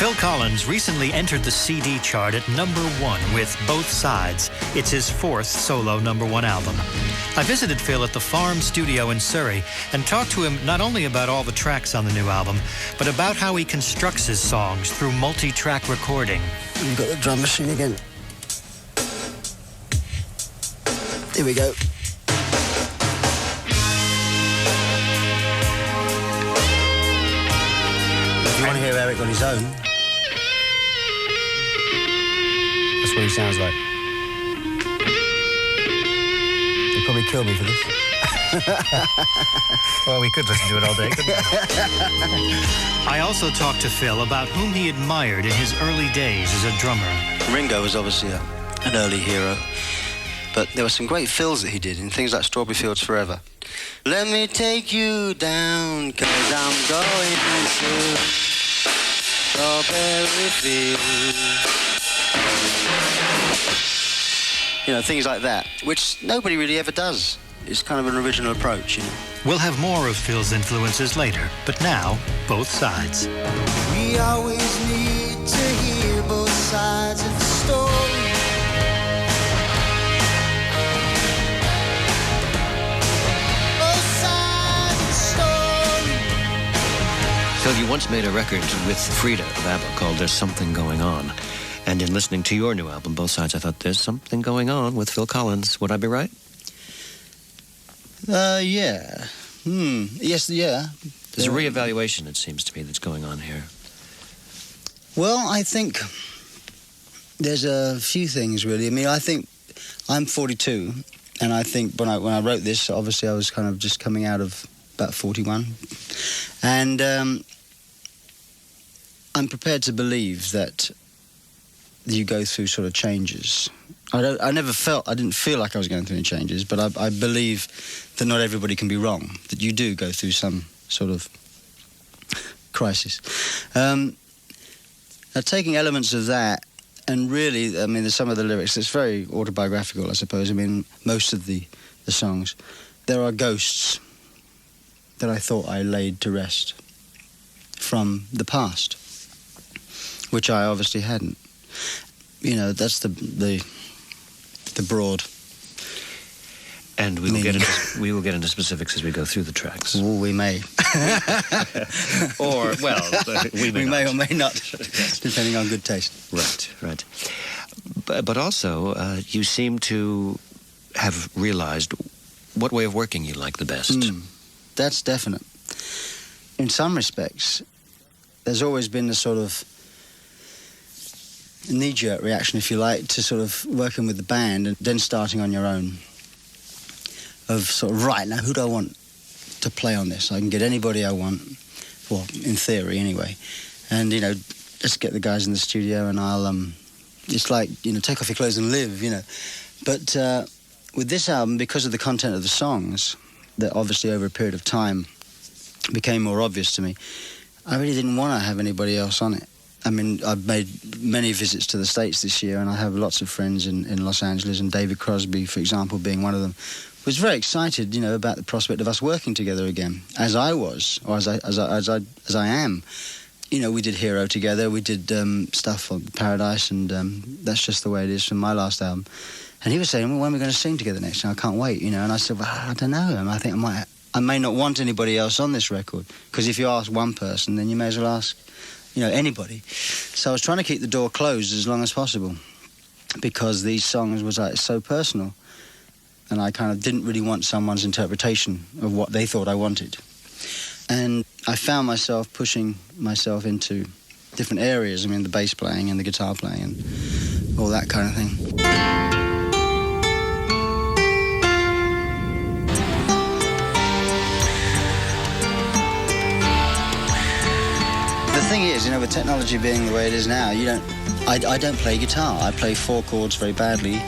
Phil Collins recently entered the CD chart at #1 with Both Sides. It's his 4th solo #1 album. I visited Phil at the Farm Studio in Surrey and talked to him not only about all the tracks on the new album, but about how he constructs his songs through multi-track recording. You've got the drum machine again. Here we go. If you want to hear Eric on his own, that's what he sounds like. They'd probably kill me for this. Well, we could listen to it all day, couldn't we? I also talked to Phil about whom he admired in his early days as a drummer. Ringo was obviously an early hero, but there were some great fills that he did in things like Strawberry Fields Forever. Let me take you down, 'cause I'm going to Strawberry Fields. You know, things like that, which nobody really ever does. It's kind of an original approach, you know. We'll have more of Phil's influences later, but now, Both Sides. We always need to hear both sides of the story. Both sides of the story. Phil, you once made a record with Frida of ABBA called There's Something Going On. And in listening to your new album, Both Sides, I thought, there's something going on with Phil Collins. Would I be right? Yeah. Yes, yeah. There's a reevaluation, it seems to me, that's going on here. Well, I think there's a few things, really. I mean, I think I'm 42, and I think when I wrote this, obviously I was kind of just coming out of about 41. And I'm prepared to believe that you go through sort of changes. I didn't feel like I was going through any changes, but I believe that not everybody can be wrong, that you do go through some sort of crisis. Taking elements of that, and really, I mean, there's some of the lyrics, it's very autobiographical, I suppose. I mean, most of the songs, there are ghosts that I thought I laid to rest from the past, which I obviously hadn't. You know, that's the broad. And we will get into specifics as we go through the tracks. Well, we may. Or, well, we may or may not, depending on good taste. Right. But also, you seem to have realized what way of working you like the best. That's definite. In some respects, there's always been a sort of knee-jerk reaction, if you like, to sort of working with the band and then starting on your own. Of sort of, right, now who do I want to play on this? I can get anybody I want, well, in theory anyway. And, you know, let's get the guys in the studio and I'll, it's like, you know, take off your clothes and live, you know. But with this album, because of the content of the songs, that obviously over a period of time became more obvious to me, I really didn't want to have anybody else on it. I mean, I've made many visits to the States this year, and I have lots of friends in Los Angeles, and David Crosby, for example, being one of them, was very excited, you know, about the prospect of us working together again, as I was, or as I am. You know, we did Hero together, we did stuff on Paradise, and that's just the way it is from my last album. And he was saying, well, when are we going to sing together next? And I can't wait, you know. And I said, well, I don't know. And I think I may not want anybody else on this record, because if you ask one person, then you may as well ask, you know, anybody. So I was trying to keep the door closed as long as possible, because these songs was like so personal, and I kind of didn't really want someone's interpretation of what they thought I wanted. And I found myself pushing myself into different areas. I mean, the bass playing and the guitar playing and all that kind of thing. The thing is, you know, with technology being the way it is now, I don't play guitar. I play 4 chords very badly,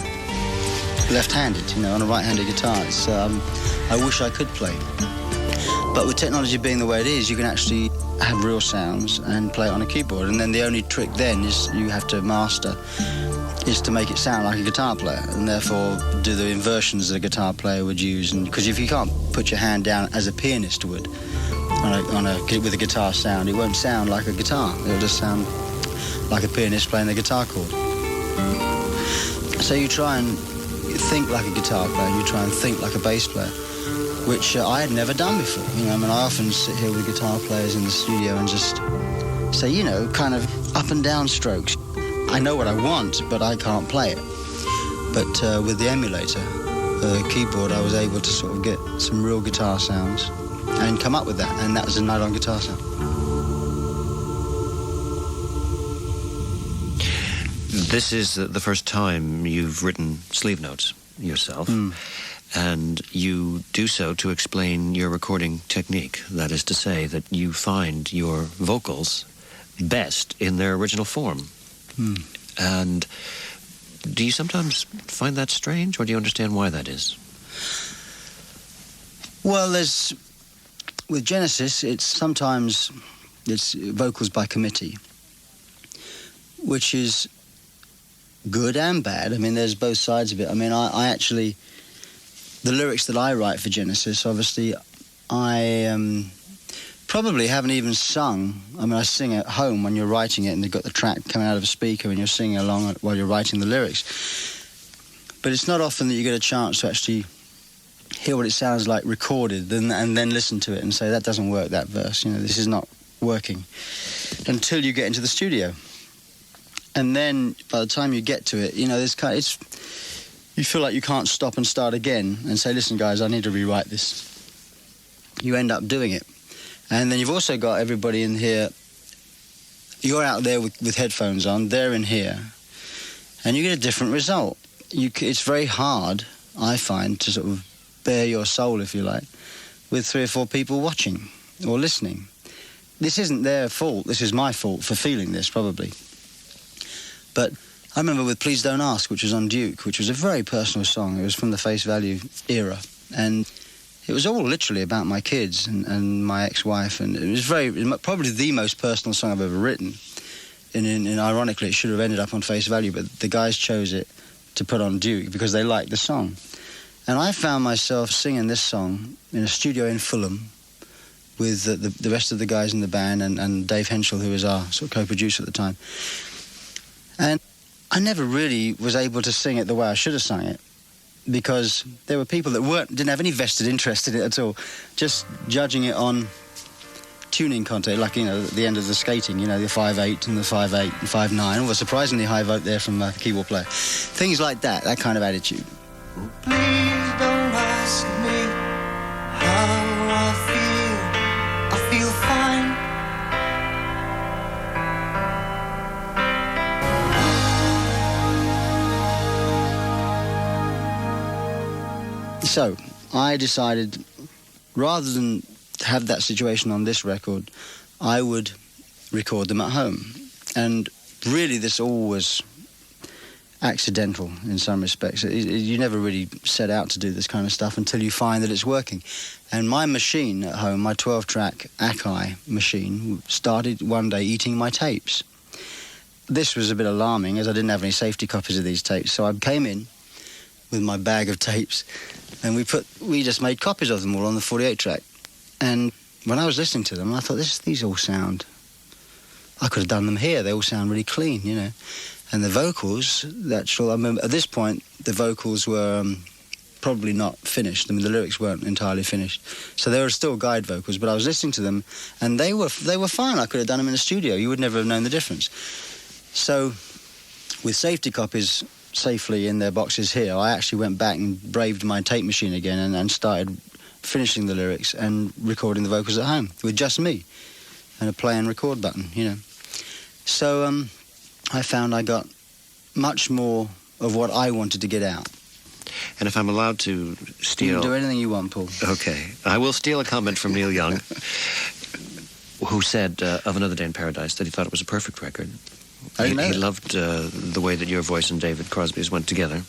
left-handed, you know, on a right-handed guitar. It's, I wish I could play. But with technology being the way it is, you can actually have real sounds and play it on a keyboard. And then the only trick then is you have to master is to make it sound like a guitar player, and therefore do the inversions that a guitar player would use. And because if you can't put your hand down as a pianist would with a guitar sound, it won't sound like a guitar. It'll just sound like a pianist playing the guitar chord. So you try and think like a guitar player, and you try and think like a bass player, which I had never done before. You know, I mean, I often sit here with guitar players in the studio and just say, you know, kind of up and down strokes. I know what I want, but I can't play it. But with the emulator, the keyboard, I was able to sort of get some real guitar sounds and come up with that, and that was a Night on Guitar sound. This is the first time you've written sleeve notes yourself, and you do so to explain your recording technique. That is to say that you find your vocals best in their original form. And do you sometimes find that strange, or do you understand why that is? Well, with Genesis, it's vocals by committee, which is good and bad. I mean, there's both sides of it. I mean, I actually, the lyrics that I write for Genesis, obviously, I probably haven't even sung. I mean, I sing at home when you're writing it, and you've got the track coming out of a speaker and you're singing along while you're writing the lyrics. But it's not often that you get a chance to actually hear what it sounds like recorded and then listen to it and say, that doesn't work, that verse. You know, this is not working, until you get into the studio. And then by the time you get to it, you know, you feel like you can't stop and start again and say, listen, guys, I need to rewrite this. You end up doing it. And then you've also got everybody in here. You're out there with headphones on, they're in here, and you get a different result. It's very hard, I find, to sort of bare your soul, if you like, with 3 or 4 people watching or listening. This isn't their fault. This is my fault for feeling this, probably. But I remember with Please Don't Ask, which was on Duke, which was a very personal song. It was from the Face Value era. And it was all literally about my kids and my ex-wife. And it was probably the most personal song I've ever written. And ironically, it should have ended up on Face Value, but the guys chose it to put on Duke because they liked the song. And I found myself singing this song in a studio in Fulham with the rest of the guys in the band and Dave Henschel, who was our sort of co-producer at the time. And I never really was able to sing it the way I should have sung it, because there were people that didn't have any vested interest in it at all, just judging it on tuning content, like, you know, at the end of the skating, you know, the 5/8 and the 5/8 and 5/9, all a surprisingly high vote there from the keyboard player. Things like that kind of attitude. Please don't ask me how I feel. I feel fine. So I decided, rather than have that situation on this record, I would record them at home. And really, this all was accidental in some respects. You never really set out to do this kind of stuff until you find that it's working. And my machine at home, my 12-track Akai machine, started one day eating my tapes. This was a bit alarming, as I didn't have any safety copies of these tapes. So I came in with my bag of tapes, and we just made copies of them all on the 48-track. And when I was listening to them, I thought, these all sound... I could have done them here. They all sound really clean, you know. And the vocals, I remember at this point, the vocals were probably not finished. I mean, the lyrics weren't entirely finished. So they were still guide vocals, but I was listening to them, and they were fine. I could have done them in the studio. You would never have known the difference. So with safety copies safely in their boxes here, I actually went back and braved my tape machine again and started finishing the lyrics and recording the vocals at home with just me and a play and record button, you know. So I found I got much more of what I wanted to get out. And if I'm allowed to steal... You can do anything you want, Paul. Okay. I will steal a comment from Neil Young, who said of Another Day in Paradise that he thought it was a perfect record. I didn't know He that. loved the way that your voice and David Crosby's went together.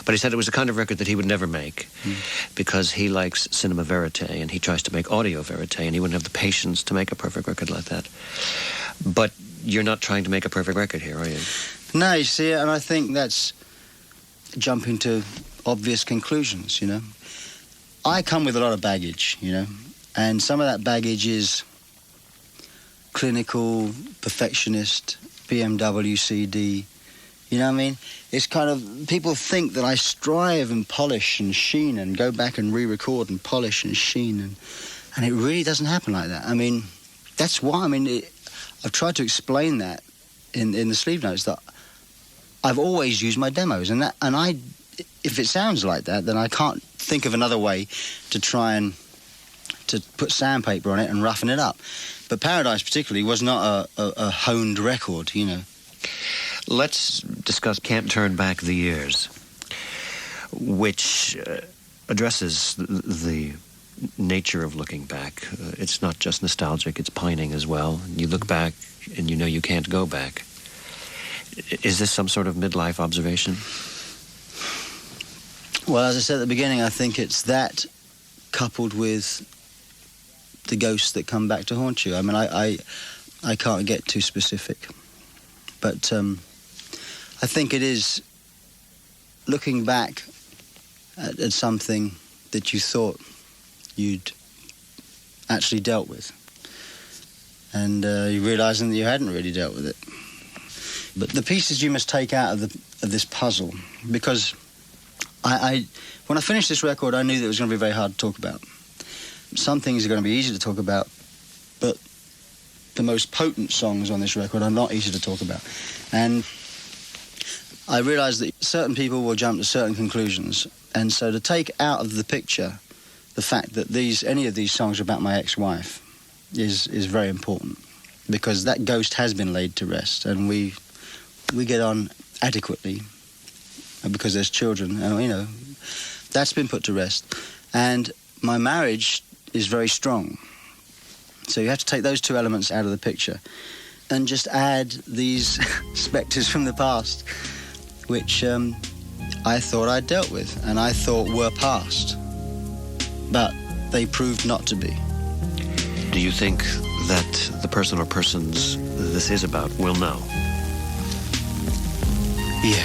But he said it was the kind of record that he would never make because he likes cinema verite and he tries to make audio verite, and he wouldn't have the patience to make a perfect record like that. But you're not trying to make a perfect record here, are you? No, you see, and I think that's jumping to obvious conclusions, you know. I come with a lot of baggage, you know, and some of that baggage is clinical, perfectionist, BMW CD. You know what I mean? It's kind of, people think that I strive and polish and sheen and go back and re-record and polish and sheen, and it really doesn't happen like that. I mean, that's why, I've tried to explain that in the sleeve notes, that I've always used my demos, and if it sounds like that, then I can't think of another way to try and to put sandpaper on it and roughen it up. But Paradise particularly was not a honed record, you know. Let's discuss Can't Turn Back the Years, which addresses the nature of looking back. It's not just nostalgic, it's pining as well. You look back and you know you can't go back. Is this some sort of midlife observation? Well, as I said at the beginning, I think it's that coupled with the ghosts that come back to haunt you. I mean, I can't get too specific. But I think it is looking back at something that you thought you'd actually dealt with. And you realising that you hadn't really dealt with it. But the pieces you must take out of this puzzle, because when I finished this record, I knew that it was going to be very hard to talk about. Some things are going to be easy to talk about, but the most potent songs on this record are not easy to talk about. And I realised that certain people will jump to certain conclusions, and so to take out of the picture the fact that any of these songs are about my ex-wife is very important, because that ghost has been laid to rest, and we get on adequately because there's children, and you know, that's been put to rest. And my marriage is very strong. So you have to take those two elements out of the picture and just add these spectres from the past, which I thought I'd dealt with and I thought were past, but they proved not to be. Do you think that the person or persons this is about will know? Yeah.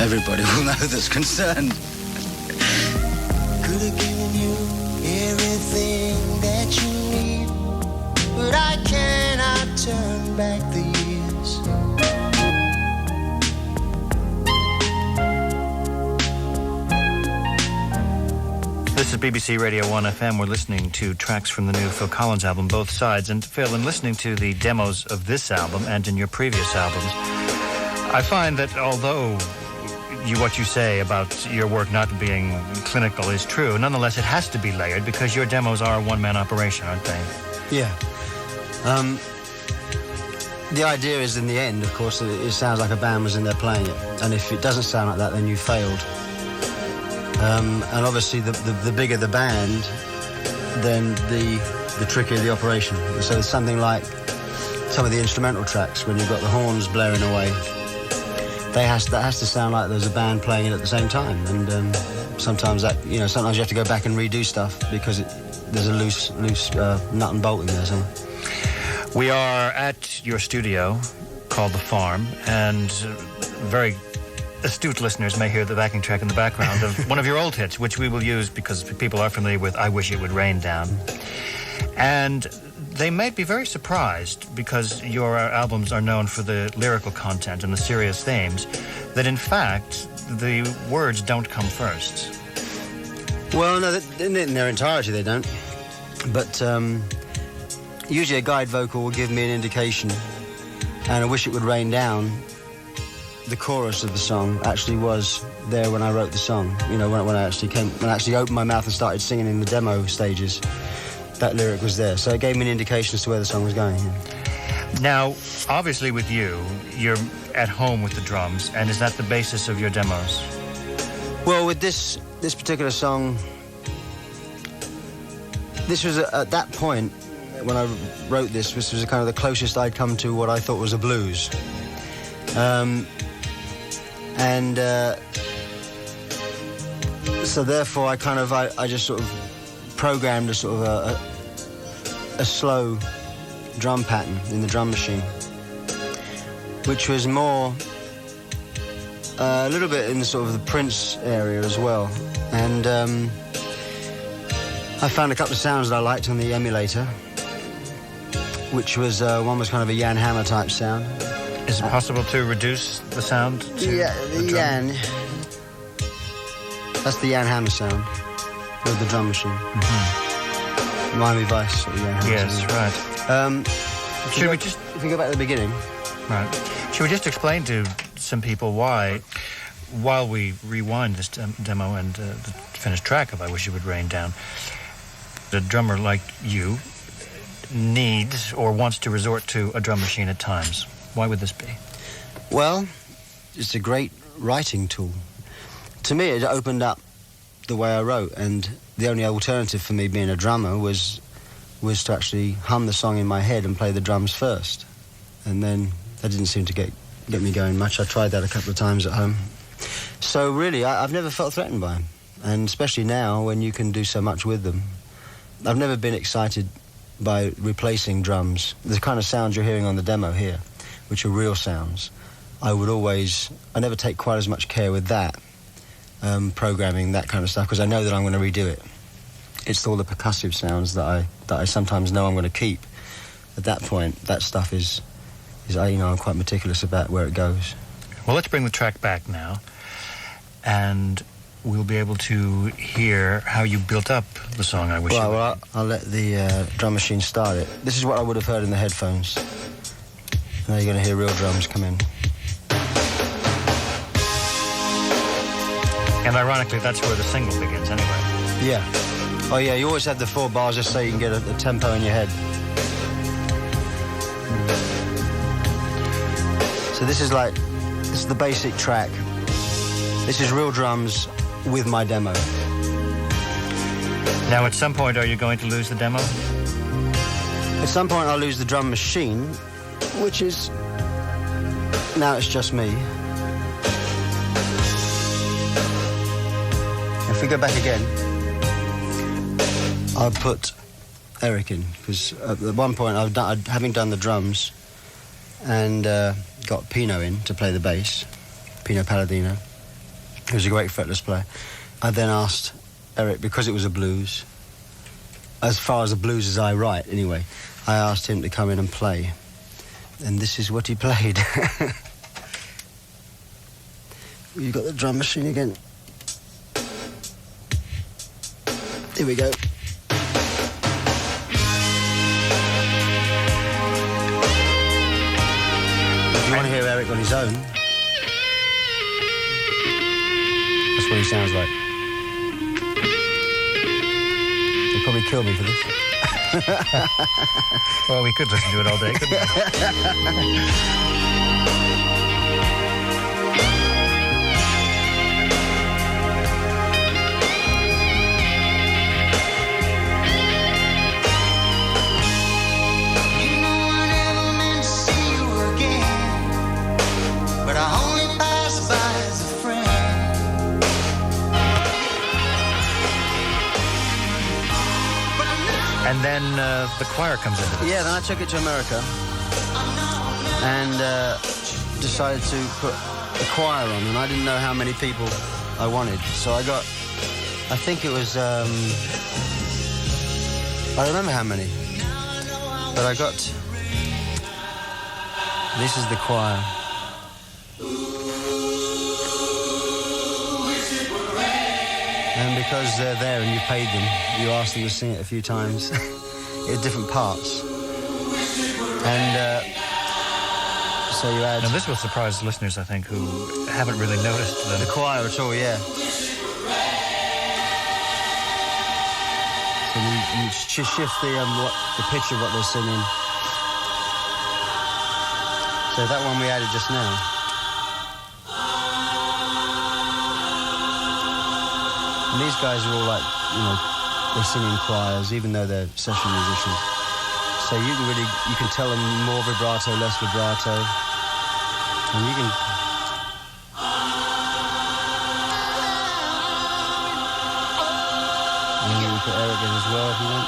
Everybody will know that's concerned. Could have given you everything that you need, but I cannot turn back the years. This is BBC Radio 1 FM. We're listening to tracks from the new Phil Collins album, Both Sides. And Phil, in listening to the demos of this album and in your previous albums, I find that although what you say about your work not being clinical is true, nonetheless it has to be layered because your demos are a one-man operation, aren't they? Yeah. The idea is, in the end, of course, that it sounds like a band was in there playing it. And if it doesn't sound like that, then you failed. And obviously, the bigger the band, then the trickier the operation. So it's something like some of the instrumental tracks, when you've got the horns blaring away, that has to sound like there's a band playing it at the same time. And sometimes sometimes you have to go back and redo stuff because there's a loose nut and bolt in there somewhere. We are at your studio called The Farm, and very astute listeners may hear the backing track in the background of one of your old hits, which we will use because people are familiar with I Wish It Would Rain Down. And they might be very surprised, because your albums are known for the lyrical content and the serious themes, that in fact the words don't come first. Well, no, in their entirety they don't. But usually a guide vocal will give me an indication, and I Wish It Would Rain Down, the chorus of the song, actually was there when I wrote the song. You know, when I actually opened my mouth and started singing in the demo stages, that lyric was there. So it gave me an indication as to where the song was going. Yeah. Now, obviously with you, you're at home with the drums, and is that the basis of your demos? Well, with this particular song, this was at that point when I wrote this was kind of the closest I'd come to what I thought was a blues. So therefore I just sort of programmed a sort of a slow drum pattern in the drum machine, which was more a little bit in the sort of the Prince area as well. And I found a couple of sounds that I liked on the emulator, which was one was kind of a Jan Hammer type sound. Is it possible to reduce the sound to the drum? Jan. That's the Jan Hammer sound with the drum machine. Mm-hmm. Miami Vice. Sort of Jan Hammer yes, sound. right. If we go back to the beginning. Right. Should we just explain to some people why, while we rewind this demo and the finished track of I Wish It Would Rain Down, a drummer like you needs or wants to resort to a drum machine at times? Why would this be? Well, it's a great writing tool. To me, it opened up the way I wrote, and the only alternative for me being a drummer was to actually hum the song in my head and play the drums first. And then that didn't seem to get me going much. I tried that a couple of times at home. So really, I've never felt threatened by them, and especially now when you can do so much with them. I've never been excited by replacing drums. The kind of sounds you're hearing on the demo here, which are real sounds, I never take quite as much care with that, programming that kind of stuff, because I know that I'm going to redo it. It's all the percussive sounds that I sometimes know I'm going to keep. At that point, that stuff is I'm quite meticulous about where it goes. Well, let's bring the track back now, and we'll be able to hear how you built up the song I Wish You Would. Well, I'll let the drum machine start it. This is what I would have heard in the headphones. Now you're going to hear real drums come in. And ironically, that's where the single begins anyway. Yeah. Oh yeah, you always have the 4 bars just so you can get a tempo in your head. So this is the basic track. This is real drums with my demo. Now, at some point, are you going to lose the demo? At some point, I'll lose the drum machine, which is... now it's just me. If we go back again, I'll put Eric in, because at one point, having done the drums and got Pino in to play the bass, Pino Palladino, who's a great fretless player. I then asked Eric, because it was a blues, as far as the blues as I write anyway, I asked him to come in and play. And this is what he played. You've got the drum machine again. Here we go. If you want to hear Eric on his own, that's what he sounds like. They'll probably kill me for this. Well, we could listen to it all day, couldn't we? And then the choir comes into this. Yeah, then I took it to America and decided to put a choir on, and I didn't know how many people I wanted. So I think it was, I don't remember how many, but I got, this is the choir. And because they're there and you paid them, you ask them to sing it a few times in different parts. And so you add... Now this will surprise listeners, I think, who haven't really noticed the choir at all, yeah. So you shift the pitch of what they're singing. So that one we added just now. And these guys are all like, they sing in choirs, even though they're session musicians. So you can tell them more vibrato, less vibrato. And you can... And you can put Eric in as well if you want.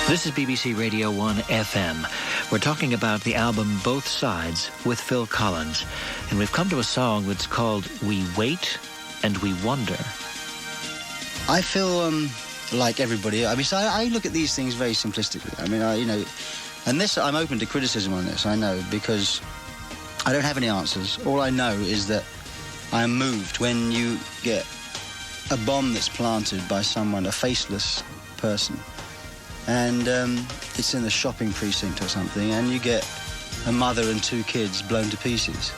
This is BBC Radio 1 FM. We're talking about the album Both Sides with Phil Collins, and we've come to a song that's called We Wait and We Wonder. I feel like everybody. I mean, so I look at these things very simplistically. I mean, and this, I'm open to criticism on this, I know, because I don't have any answers. All I know is that I am moved when you get a bomb that's planted by someone, a faceless person, and it's in the shopping precinct or something, and you get a mother and 2 kids blown to pieces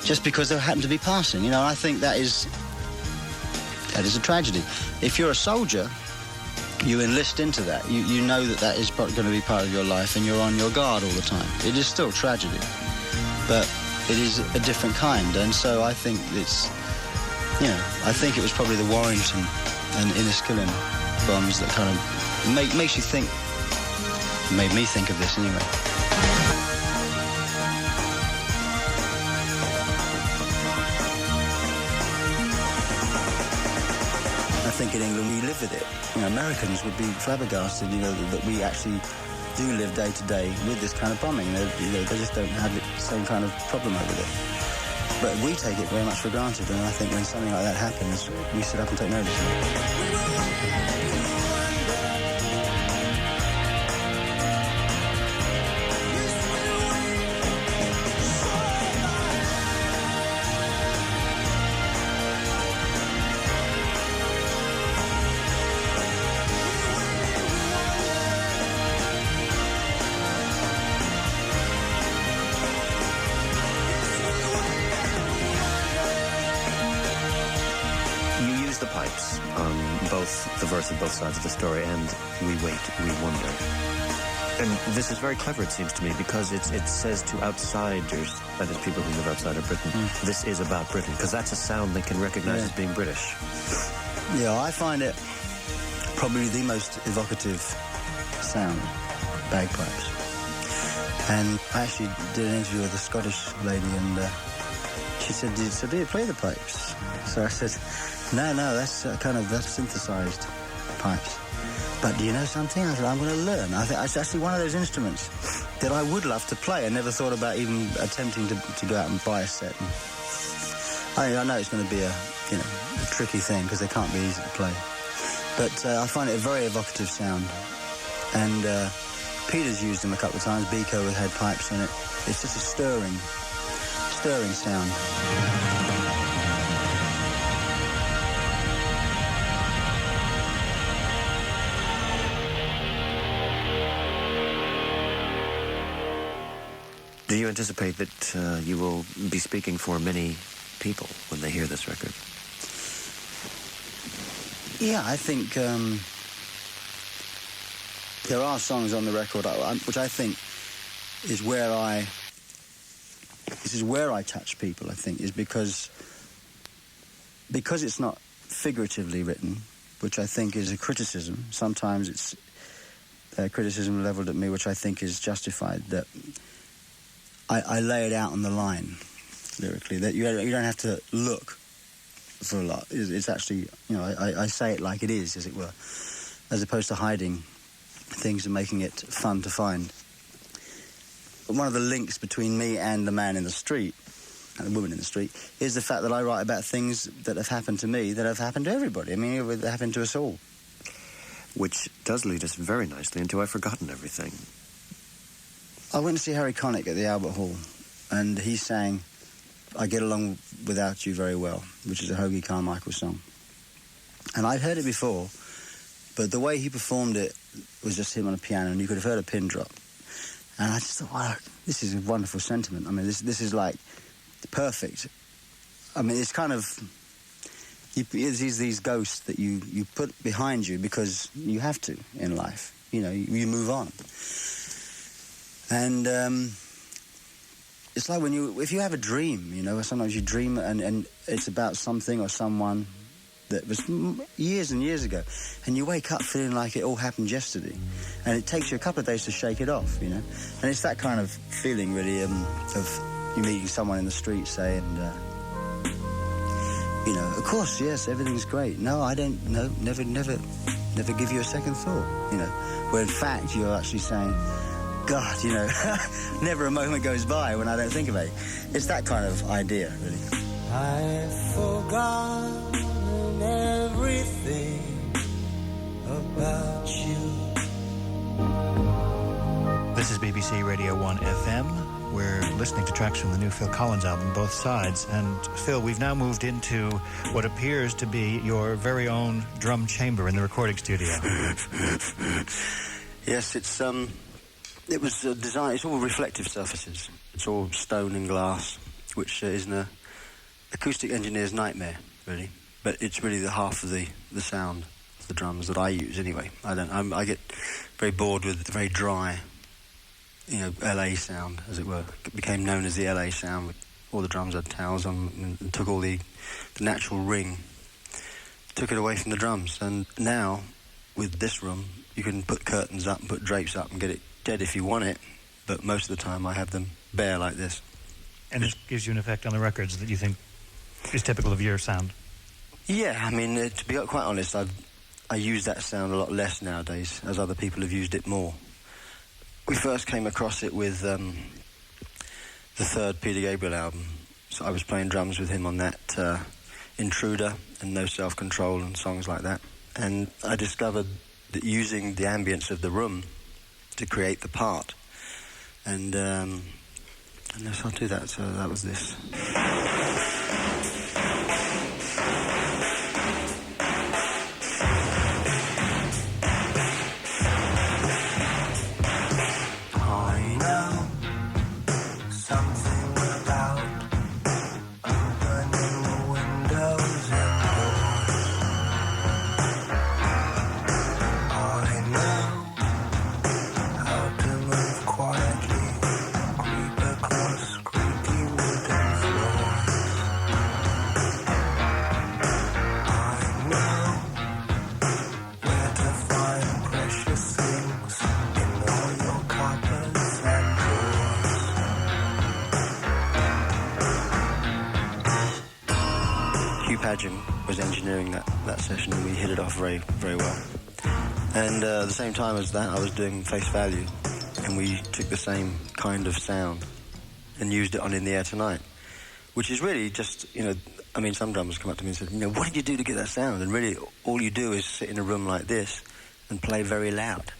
just because they happen to be passing. You know, I think that is a tragedy. If you're a soldier, you enlist into that. You know that is going to be part of your life, and you're on your guard all the time. It is still tragedy, but it is a different kind. And so I think I think it was probably the Warrington and Inniskillen bombs that kind of makes you think, made me think of this anyway. I think in England we live with it. You know, Americans would be flabbergasted, that we actually do live day to day with this kind of bombing. They just don't have the same kind of problem over it. But we take it very much for granted, and I think when something like that happens, we sit up and take notice. The verse of both sides of the story, and we wait, we wonder. And this is very clever, it seems to me, because it says to outsiders, that is people who live outside of Britain, this is about Britain, because that's a sound they can recognize as being British. Yeah, I find it probably the most evocative sound, bagpipes. And I actually did an interview with a Scottish lady, and she said, do you play the pipes? So I said, no, that's that's synthesized pipes. But do you know something? I said, I'm going to learn. I think it's actually one of those instruments that I would love to play. I never thought about even attempting to go out and buy a set. And I know it's going to be a tricky thing because they can't be easy to play. But I find it a very evocative sound. And Peter's used them a couple of times. Biko had pipes on it. It's just a stirring sound. Do you anticipate that you will be speaking for many people when they hear this record? Yeah, I think there are songs on the record which I think is where I touch people. I think is because it's not figuratively written, which I think is a criticism. Sometimes it's a criticism leveled at me, which I think is justified. That I lay it out on the line lyrically, that you don't have to look for a lot. It's actually, I say it like it is, as it were, as opposed to hiding things and making it fun to find. But one of the links between me and the man in the street, and the woman in the street, is the fact that I write about things that have happened to me, that have happened to everybody. I mean, it happened to us all. Which does lead us very nicely into I've Forgotten Everything. I went to see Harry Connick at the Albert Hall, and he sang I Get Along Without You Very Well, which is a Hoagy Carmichael song. And I'd heard it before, but the way he performed it was just him on a piano, and you could have heard a pin drop. And I just thought, wow, this is a wonderful sentiment. I mean, this is like perfect. I mean, it's kind of... these ghosts that you put behind you because you have to in life. You move on. And it's like if you have a dream, sometimes you dream and it's about something or someone that was years and years ago, and you wake up feeling like it all happened yesterday, and it takes you a couple of days to shake it off, And it's that kind of feeling, really, of you meeting someone in the street, say, and of course, yes, everything's great. No, I don't. No, never give you a second thought. Where in fact you're actually saying, God, you know, never a moment goes by when I don't think about it. It's that kind of idea, really. I've forgotten everything about you. This is BBC Radio 1 FM. We're listening to tracks from the new Phil Collins album, Both Sides. And Phil, we've now moved into what appears to be your very own drum chamber in the recording studio. Yes, it was designed. It's all reflective surfaces. It's all stone and glass, which is an acoustic engineer's nightmare, really. But it's really the half of the sound of the drums that I use anyway. I get very bored with the very dry, you know, LA sound, as it were. It became known as the LA sound. All the drums had towels on and took all the natural ring, took it away from the drums. And now, with this room, you can put curtains up and put drapes up and get it dead if you want it, but most of the time I have them bare like this. And it gives you an effect on the records that you think is typical of your sound? Yeah, I mean, to be quite honest, I use that sound a lot less nowadays, as other people have used it more. We first came across it with the third Peter Gabriel album. So I was playing drums with him on that Intruder and No Self-Control and songs like that. And I discovered that using the ambience of the room to create the part. And yes, I'll do that. So that was this. Was engineering that session, and we hit it off very, very well. And at the same time as that, I was doing Face Value, and we took the same kind of sound and used it on In the Air Tonight, which is really just, you know, I mean, some drummers come up to me and said, you know, what did you do to get that sound? And really, all you do is sit in a room like this and play very loud.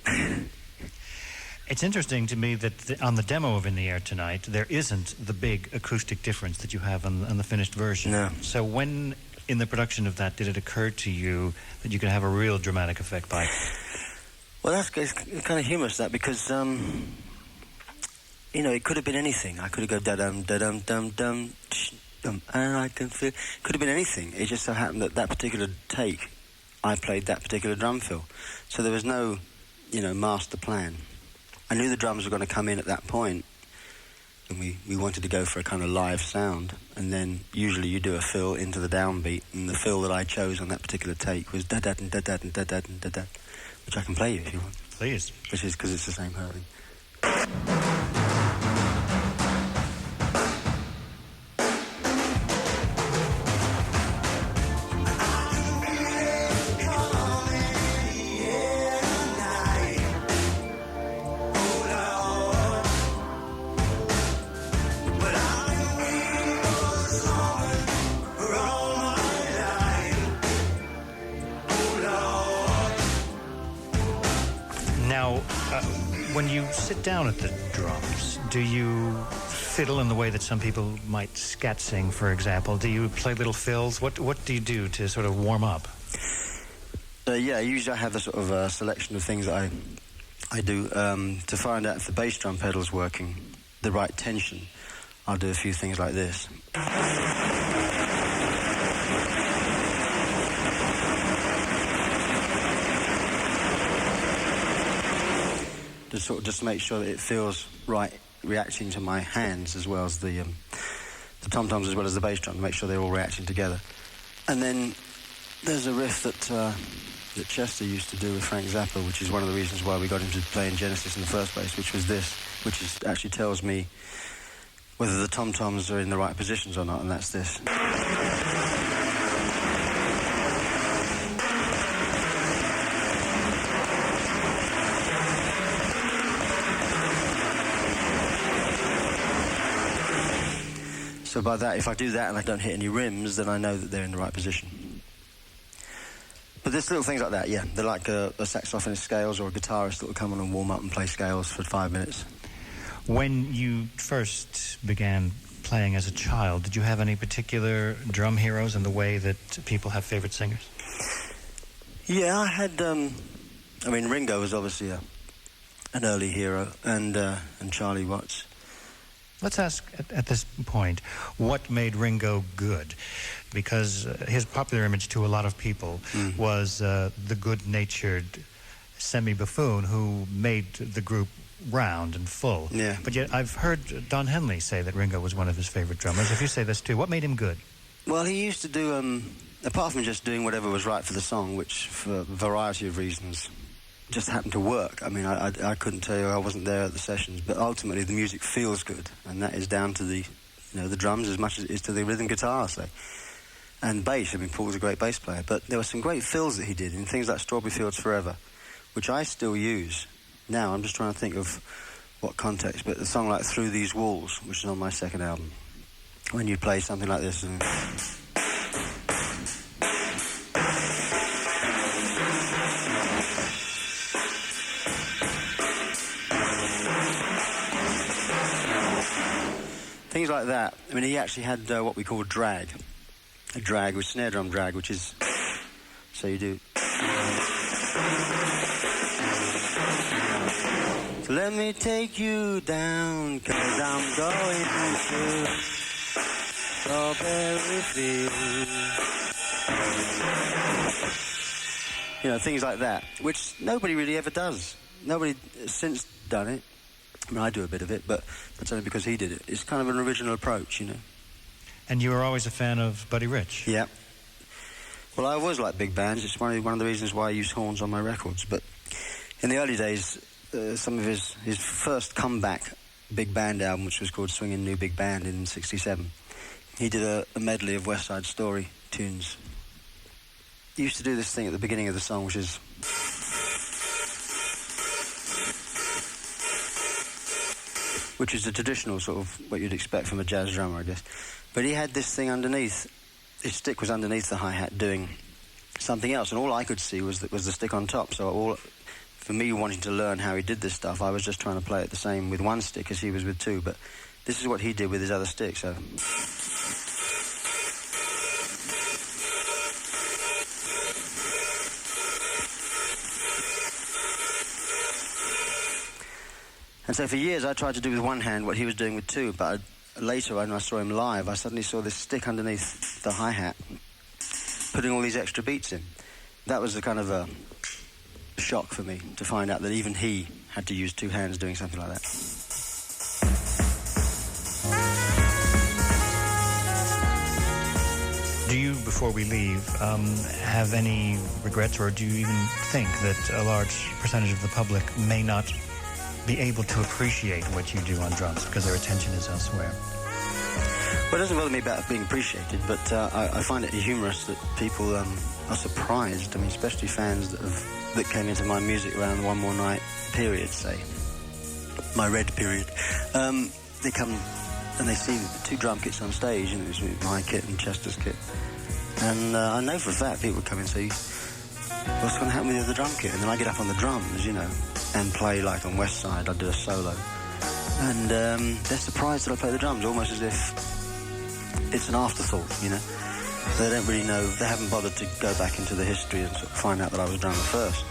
It's interesting to me that on the demo of In the Air Tonight, there isn't the big acoustic difference that you have on the finished version. No. So when, in the production of that, did it occur to you that you could have a real dramatic effect by it? Well, that's kind of humorous, that, because, you know, it could have been anything. I could have gone da-dum, da-dum, dum, dum, dum, and I can feel... Could have been anything. It just so happened that particular take, I played that particular drum fill. So there was no, you know, master plan. I knew the drums were going to come in at that point, and we wanted to go for a kind of live sound. And then usually you do a fill into the downbeat, and the fill that I chose on that particular take was da-da and da-da and da-da and da-da, which I can play you if you want. Please. Which is because it's the same kind of thing. When you sit down at the drums, do you fiddle in the way that some people might scat sing, for example? Do you play little fills? What do you do to sort of warm up? Yeah, usually I have a sort of selection of things that I do to find out if the bass drum pedal's working, the right tension. I'll do a few things like this. Just to make sure that it feels right, reacting to my hands as well as the tom-toms as well as the bass drum, to make sure they're all reacting together. And then there's a riff that Chester used to do with Frank Zappa, which is one of the reasons why we got him to play in Genesis in the first place, which was this, which actually tells me whether the tom-toms are in the right positions or not, and that's this. So by that, if I do that and I don't hit any rims, then I know that they're in the right position. But there's little things like that, yeah. They're like a saxophonist scales or a guitarist that will come on and warm up and play scales for 5 minutes. When you first began playing as a child, did you have any particular drum heroes in the way that people have favorite singers? Yeah, I had... I mean, Ringo was obviously an early hero, and Charlie Watts. Let's ask at this point, what made Ringo good? Because his popular image to a lot of people was the good-natured semi-buffoon who made the group round and full. Yeah. But yet I've heard Don Henley say that Ringo was one of his favorite drummers. If you say this too, what made him good? Well, he used to do, apart from just doing whatever was right for the song, which for a variety of reasons just happened to work. I mean, I couldn't tell you, I wasn't there at the sessions, but ultimately the music feels good, and that is down to the drums as much as it is to the rhythm guitar, say. And bass. I mean, Paul was a great bass player, but there were some great fills that he did in things like Strawberry Fields Forever, which I still use now. I'm just trying to think of what context, but a song like Through These Walls, which is on my second album, when you play something like this and... things like that. I mean, he actually had what we call drag. A drag, with snare drum drag, which is... So you do... So let me take you down, 'cause I'm going to Strawberry Fields. You know, things like that, which nobody really ever does. Nobody has since done it. I mean, I do a bit of it, but that's only because he did it. It's kind of an original approach, you know. And you were always a fan of Buddy Rich? Yeah. Well, I always liked big bands. It's one of the reasons why I use horns on my records. But in the early days, some of his first comeback big band album, which was called Swingin' New Big Band in '67, he did a medley of West Side Story tunes. He used to do this thing at the beginning of the song, which is... which is the traditional sort of what you'd expect from a jazz drummer, I guess. But he had this thing underneath. His stick was underneath the hi-hat doing something else, and all I could see was the stick on top. So for me wanting to learn how he did this stuff, I was just trying to play it the same with one stick as he was with two. But this is what he did with his other stick, so... And so for years I tried to do with one hand what he was doing with two, but later when I saw him live, I suddenly saw this stick underneath the hi-hat, putting all these extra beats in. That was a kind of a shock for me, to find out that even he had to use two hands doing something like that. Do you, before we leave, have any regrets, or do you even think that a large percentage of the public may not be able to appreciate what you do on drums because their attention is elsewhere? Well, it doesn't bother me about being appreciated, but I find it humorous that people are surprised. I mean, especially fans that came into my music around the One More Night period, say, my Red period. They come and they see two drum kits on stage, and it was my kit and Chester's kit. And I know for a fact people come and say, what's going to happen with the other drum kit? And then I get up on the drums, you know, and play like on West Side. I do a solo. And they're surprised that I play the drums, almost as if it's an afterthought, you know. They don't really know, they haven't bothered to go back into the history and sort of find out that I was a drummer first.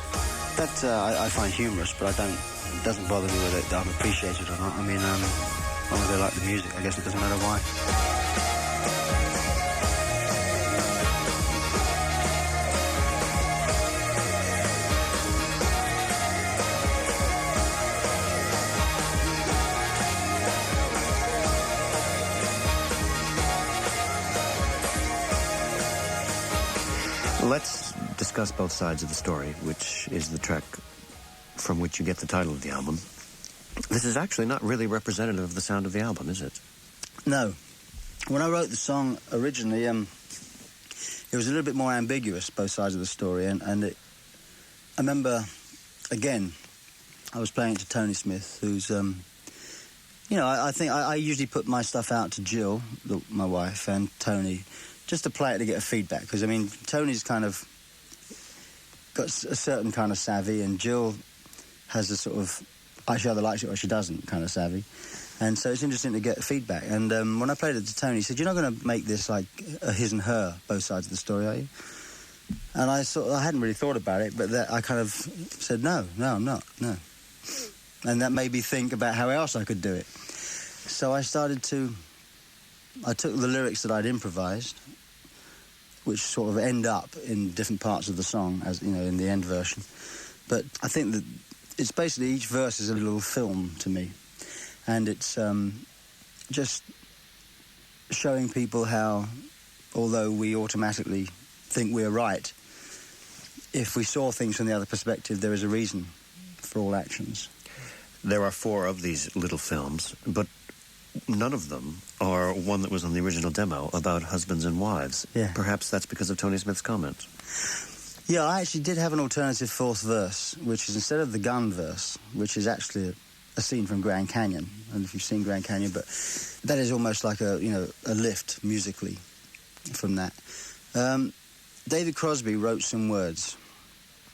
That I find humorous, but it doesn't bother me whether I'm appreciated or not. I mean, as long as they like the music, I guess it doesn't matter why. Let's discuss both sides of the story, which is the track from which you get the title of the album. This is actually not really representative of the sound of the album, is it? No. When I wrote the song originally, it was a little bit more ambiguous, both sides of the story, and I remember, again, I was playing it to Tony Smith, who's You know, I think I usually put my stuff out to Jill, my wife, and Tony, just to play it to get a feedback. Because, I mean, Tony's kind of got a certain kind of savvy, and Jill has a sort of, she either likes it or she doesn't kind of savvy. And so it's interesting to get feedback. And when I played it to Tony, he said, "You're not going to make this like a his and her, both sides of the story, are you?" And I hadn't really thought about it, but I kind of said, no, I'm not, no. And that made me think about how else I could do it. So I took the lyrics that I'd improvised, which sort of end up in different parts of the song, as you know, in the end version. But I think that it's basically each verse is a little film to me. And it's just showing people how, although we automatically think we're right, if we saw things from the other perspective, there is a reason for all actions. There are 4 of these little films, but none of them are one that was on the original demo about husbands and wives. Yeah. Perhaps that's because of Tony Smith's comment. Yeah, I actually did have an alternative 4th verse, which is instead of the gun verse, which is actually a scene from Grand Canyon. I don't know if you've seen Grand Canyon, but that is almost like a lift musically from that. David Crosby wrote some words,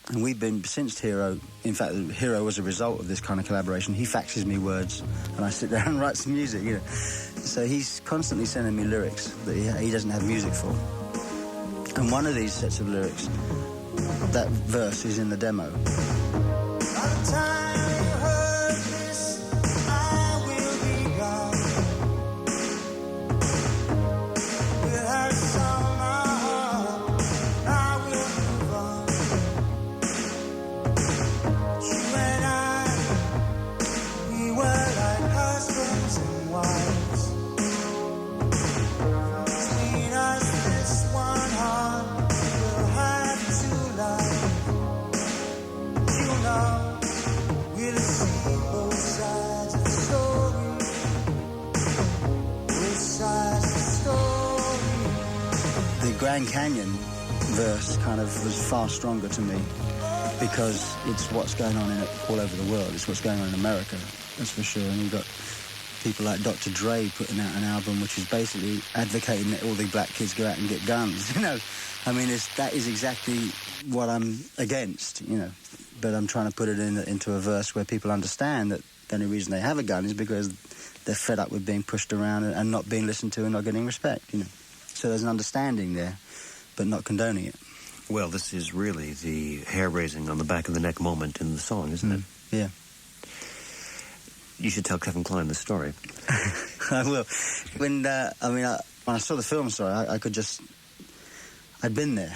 and we've been, since Hero, in fact, Hero was a result of this kind of collaboration. He faxes me words, and I sit down and write some music, you know. So he's constantly sending me lyrics that he doesn't have music for. And one of these sets of lyrics, that verse is in the demo. By the time you heard this, I will be gone. With her song, my heart, I will move on. You and I, we were like husbands and wives. Between us, this one heart will have to lie. You know, we'll see both sides of the story. Both sides of the story. The Grand Canyon verse kind of was far stronger to me because it's what's going on all over the world. It's what's going on in America, that's for sure. And you've got people like Dr. Dre putting out an album which is basically advocating that all the black kids go out and get guns, you know. I mean, that is exactly what I'm against, you know. But I'm trying to put it into a verse where people understand that the only reason they have a gun is because they're fed up with being pushed around and not being listened to and not getting respect, you know. So there's an understanding there, but not condoning it. Well, this is really the hair-raising on the back of the neck moment in the song, isn't it? Yeah. You should tell Kevin Kline the story. I will. When I saw the film, I'd been there.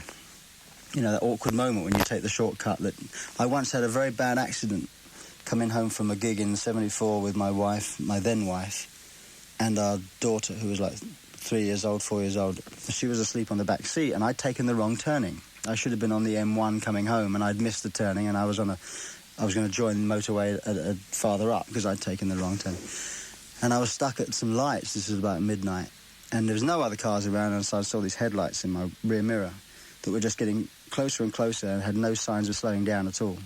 You know, that awkward moment when you take the shortcut. That I once had a very bad accident coming home from a gig in '74 with my wife, my then wife, and our daughter, who was like 4 years old. She was asleep on the back seat, and I'd taken the wrong turning. I should have been on the M1 coming home, and I'd missed the turning, and I was going to join the motorway farther up because I'd taken the wrong turn. And I was stuck at some lights. This was about midnight, and there was no other cars around, and so I saw these headlights in my rear mirror that were just getting closer and closer and had no signs of slowing down at all.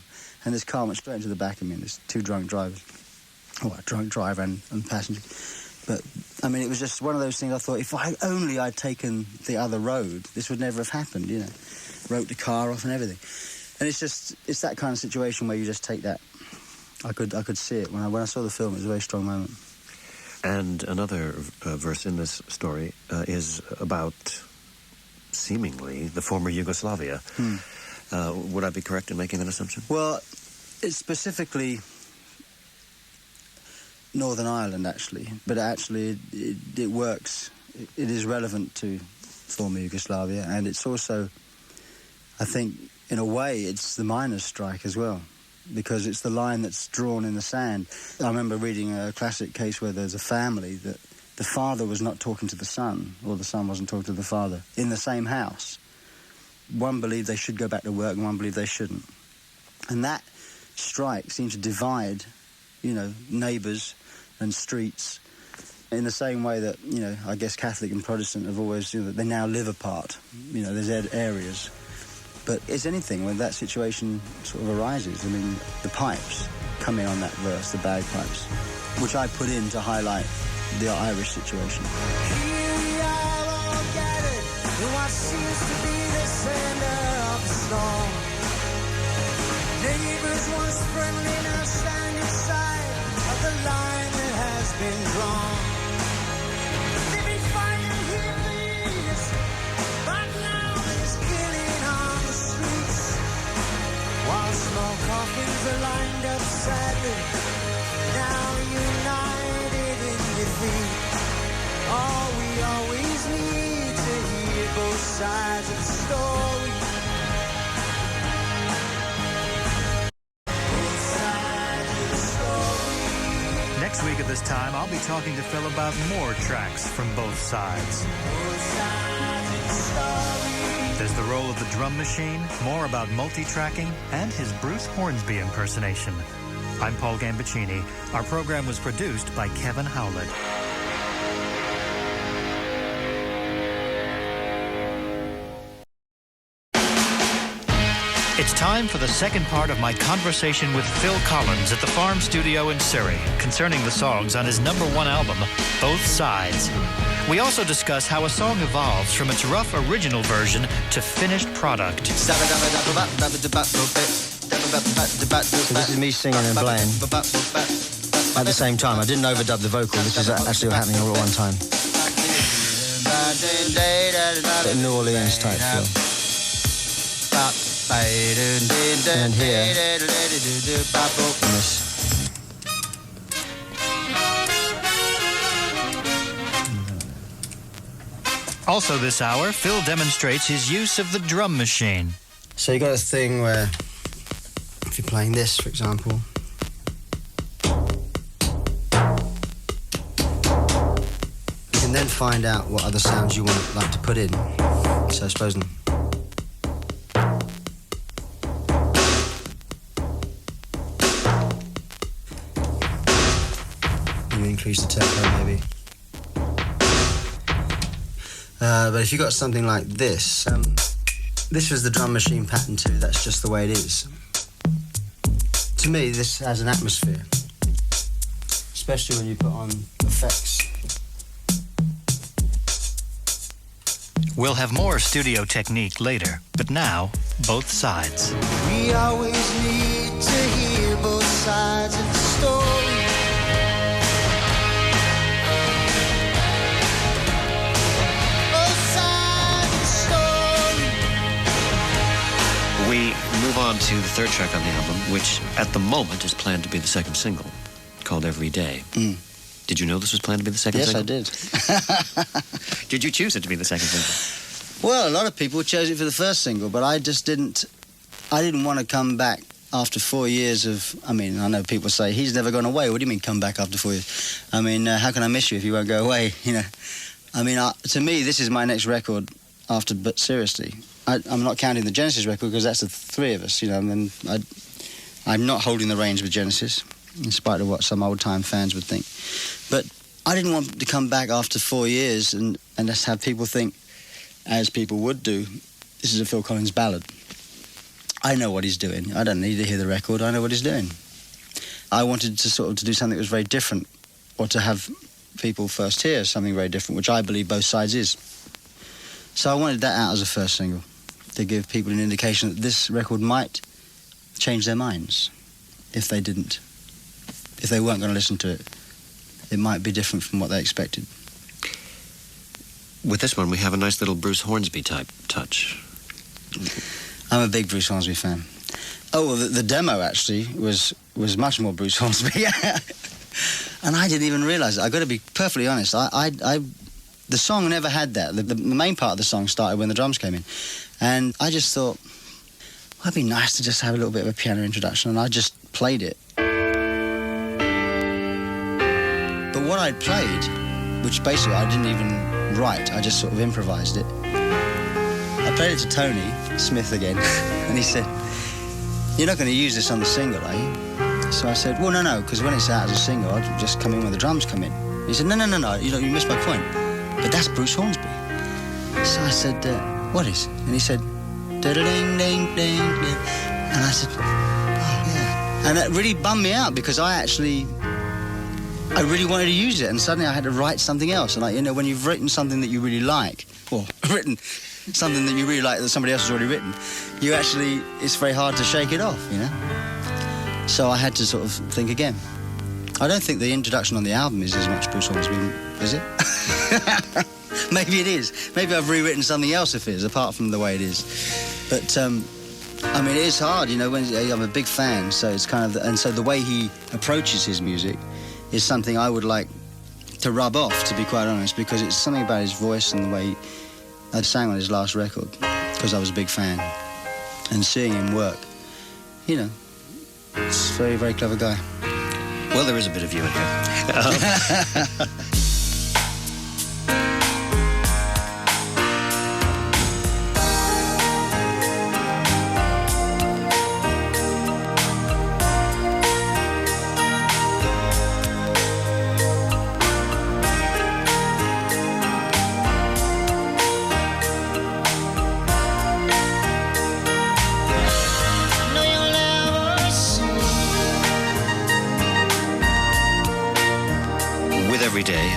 And this car went straight into the back of me, and there's 2 drunk drivers. Well, a drunk driver and passenger. But, I mean, it was just one of those things I thought, if I'd taken the other road, this would never have happened, you know. Wrote the car off and everything. And it's that kind of situation where you just take that. I could see it. When I saw the film, it was a very strong moment. And another verse in this story is about, seemingly, the former Yugoslavia. Would I be correct in making that assumption? Well, it's specifically Northern Ireland, actually. But actually, it works. It is relevant to former Yugoslavia. And it's also, I think, in a way, it's the miners' strike as well, because it's the line that's drawn in the sand. I remember reading a classic case where there's a family that the father was not talking to the son, or the son wasn't talking to the father, in the same house. One believed they should go back to work, and one believed they shouldn't. And that strike seemed to divide, you know, neighbours and streets in the same way that, you know, I guess Catholic and Protestant have always, you know, they now live apart. You know, there's areas. But is anything when that situation sort of arises? I mean, the pipes, come in on that verse, the bagpipes, which I put in to highlight the Irish situation. Here we are all gathered in what seems to be the center of the storm. Neighbors once friendly now stand inside of the line that has been drawn. They've been fighting here for years, but now there's killing on the streets. While small coffins are lined up sadly, now united in defeat. All we always need to hear both sides of the story. Both sides of the story. Next week at this time, I'll be talking to Phil about more tracks from both sides. Both sides of the story. There's the role of the drum machine, more about multi-tracking, and his Bruce Hornsby impersonation. I'm Paul Gambaccini. Our program was produced by Kevin Howlett. It's time for the second part of my conversation with Phil Collins at the Farm Studio in Surrey concerning the songs on his #1 album, Both Sides. We also discuss how a song evolves from its rough original version to finished product. So this is me singing and playing at the same time. I didn't overdub the vocal. This is actually happening all at one time. Bit of New Orleans type feel. And here, and this. Also this hour, Phil demonstrates his use of the drum machine. So you got a thing where, if you're playing this, for example, you can then find out what other sounds you want like to put in. So suppose you increase the tempo maybe. But if you got something like this, this was the drum machine pattern too. That's just the way it is. To me, this has an atmosphere, especially when you put on effects. We'll have more studio technique later, but now, both sides. We always need to hear both sides of the story. Both sides of the story. We move on to the third track on the album, which at the moment is planned to be the second single, called Every Day. Did you know this was planned to be the second single? Yes, I did. Did you choose it to be the second single? Well, a lot of people chose it for the first single, but I just didn't. I didn't want to come back after 4 years of. I mean, I know people say he's never gone away. What do you mean come back after 4 years? I mean, how can I miss you if you won't go away? You know. I mean, to me, this is my next record after. But seriously, I'm not counting the Genesis record because that's the three of us. You know, and I'm not holding the reins with Genesis, in spite of what some old-time fans would think. But I didn't want to come back after 4 years and just have people think, as people would do, this is a Phil Collins ballad. I know what he's doing. I don't need to hear the record. I know what he's doing. I wanted to to do something that was very different, or to have people first hear something very different, which I believe Both Sides is. So I wanted that out as a first single, to give people an indication that this record might change their minds if they didn't. If they weren't going to listen to it, it might be different from what they expected. With this one, we have a nice little Bruce Hornsby type touch. I'm a big Bruce Hornsby fan. Oh, well, the demo actually was much more Bruce Hornsby. And I didn't even realise it. I've got to be perfectly honest. The song never had that. The main part of the song started when the drums came in. And I just thought, well, it'd be nice to just have a little bit of a piano introduction. And I just played it. But what I'd played, which basically I didn't even write, I just sort of improvised it. I played it to Tony Smith again, and he said, "You're not going to use this on the single, are you?" So I said, "Well, no, because when it's out as a single, I'll just come in when the drums come in." He said, No, you missed my point. But that's Bruce Hornsby. So I said, "What is?" And he said, "Da-da-ding, ding, ding, ding." And I said, "Oh, yeah." And that really bummed me out because I really wanted to use it, and suddenly I had to write something else. And when you've written something that you really like, or written something that you really like that somebody else has already written, it's very hard to shake it off, So I had to sort of think again. I don't think the introduction on the album is as much Bruce Hornsby, is it? Maybe it is. Maybe I've rewritten something else if it is, apart from the way it is. But, it is hard, when I'm a big fan, so it's kind of... And so the way he approaches his music is something I would like to rub off, to be quite honest, because it's something about his voice and the way I sang on his last record, because I was a big fan. And seeing him work, he's a very, very clever guy. Well, there is a bit of you in here. Every day,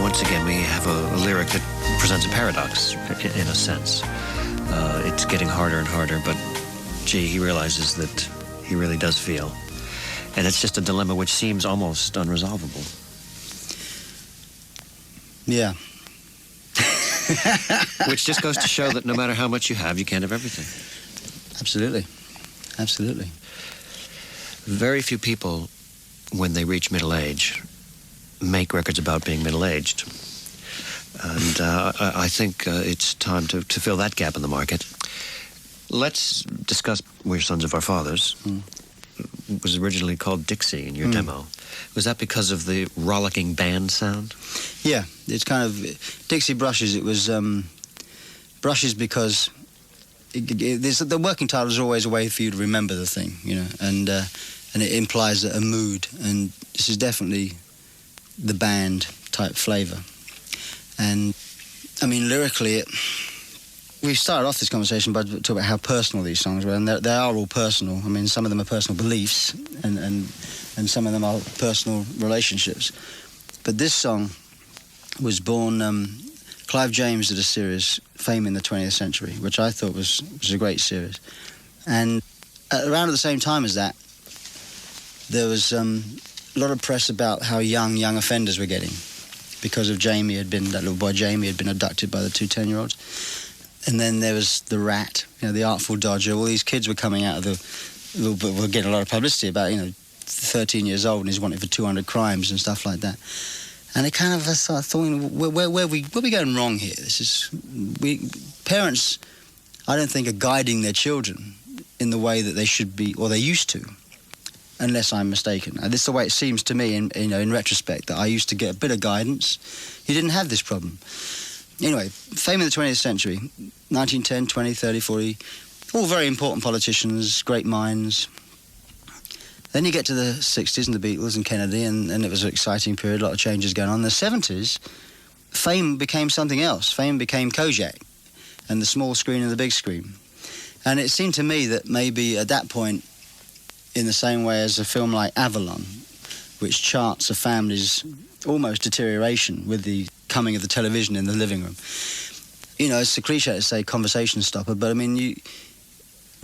once again, we have a lyric that presents a paradox, in a sense. It's getting harder and harder, but, he realizes that he really does feel. And it's just a dilemma which seems almost unresolvable. Yeah. Which just goes to show that no matter how much you have, you can't have everything. Absolutely. Absolutely. Very few people, when they reach middle age, make records about being middle-aged. And I think it's time to fill that gap in the market. Let's discuss We're Sons of Our Fathers. It was originally called Dixie in your demo. Was that because of the rollicking band sound? Yeah, it's kind of... Dixie Brushes, it was... Brushes because... the working title is always a way for you to remember the thing, and it implies a mood, and this is definitely the band type flavour. And lyrically, we started off this conversation by talking about how personal these songs were, and they are all personal. Some of them are personal beliefs, and some of them are personal relationships. But this song was born... Clive James did a series, Fame in the 20th Century, which I thought was a great series. And around at the same time as that, there was a lot of press about how young offenders were getting, because of that little boy Jamie had been abducted by the two 10-year-olds. And then there was The Rat, the Artful Dodger. All these kids were coming out of were getting a lot of publicity about, 13 years old and he's wanted for 200 crimes and stuff like that. And I kind of started thinking, where are we going wrong here? Parents, I don't think, are guiding their children in the way that they should be, or they used to, unless I'm mistaken. And this is the way it seems to me, in retrospect, that I used to get a bit of guidance. You didn't have this problem. Anyway, Fame in the 20th Century, 1910, 20, 30, 40, all very important politicians, great minds. Then you get to the 60s and the Beatles and Kennedy, and it was an exciting period, a lot of changes going on. In the 70s, fame became something else. Fame became Kojak, and the small screen and the big screen. And it seemed to me that maybe at that point, in the same way as a film like Avalon, which charts a family's almost deterioration with the coming of the television in the living room. It's a cliche to say conversation stopper, but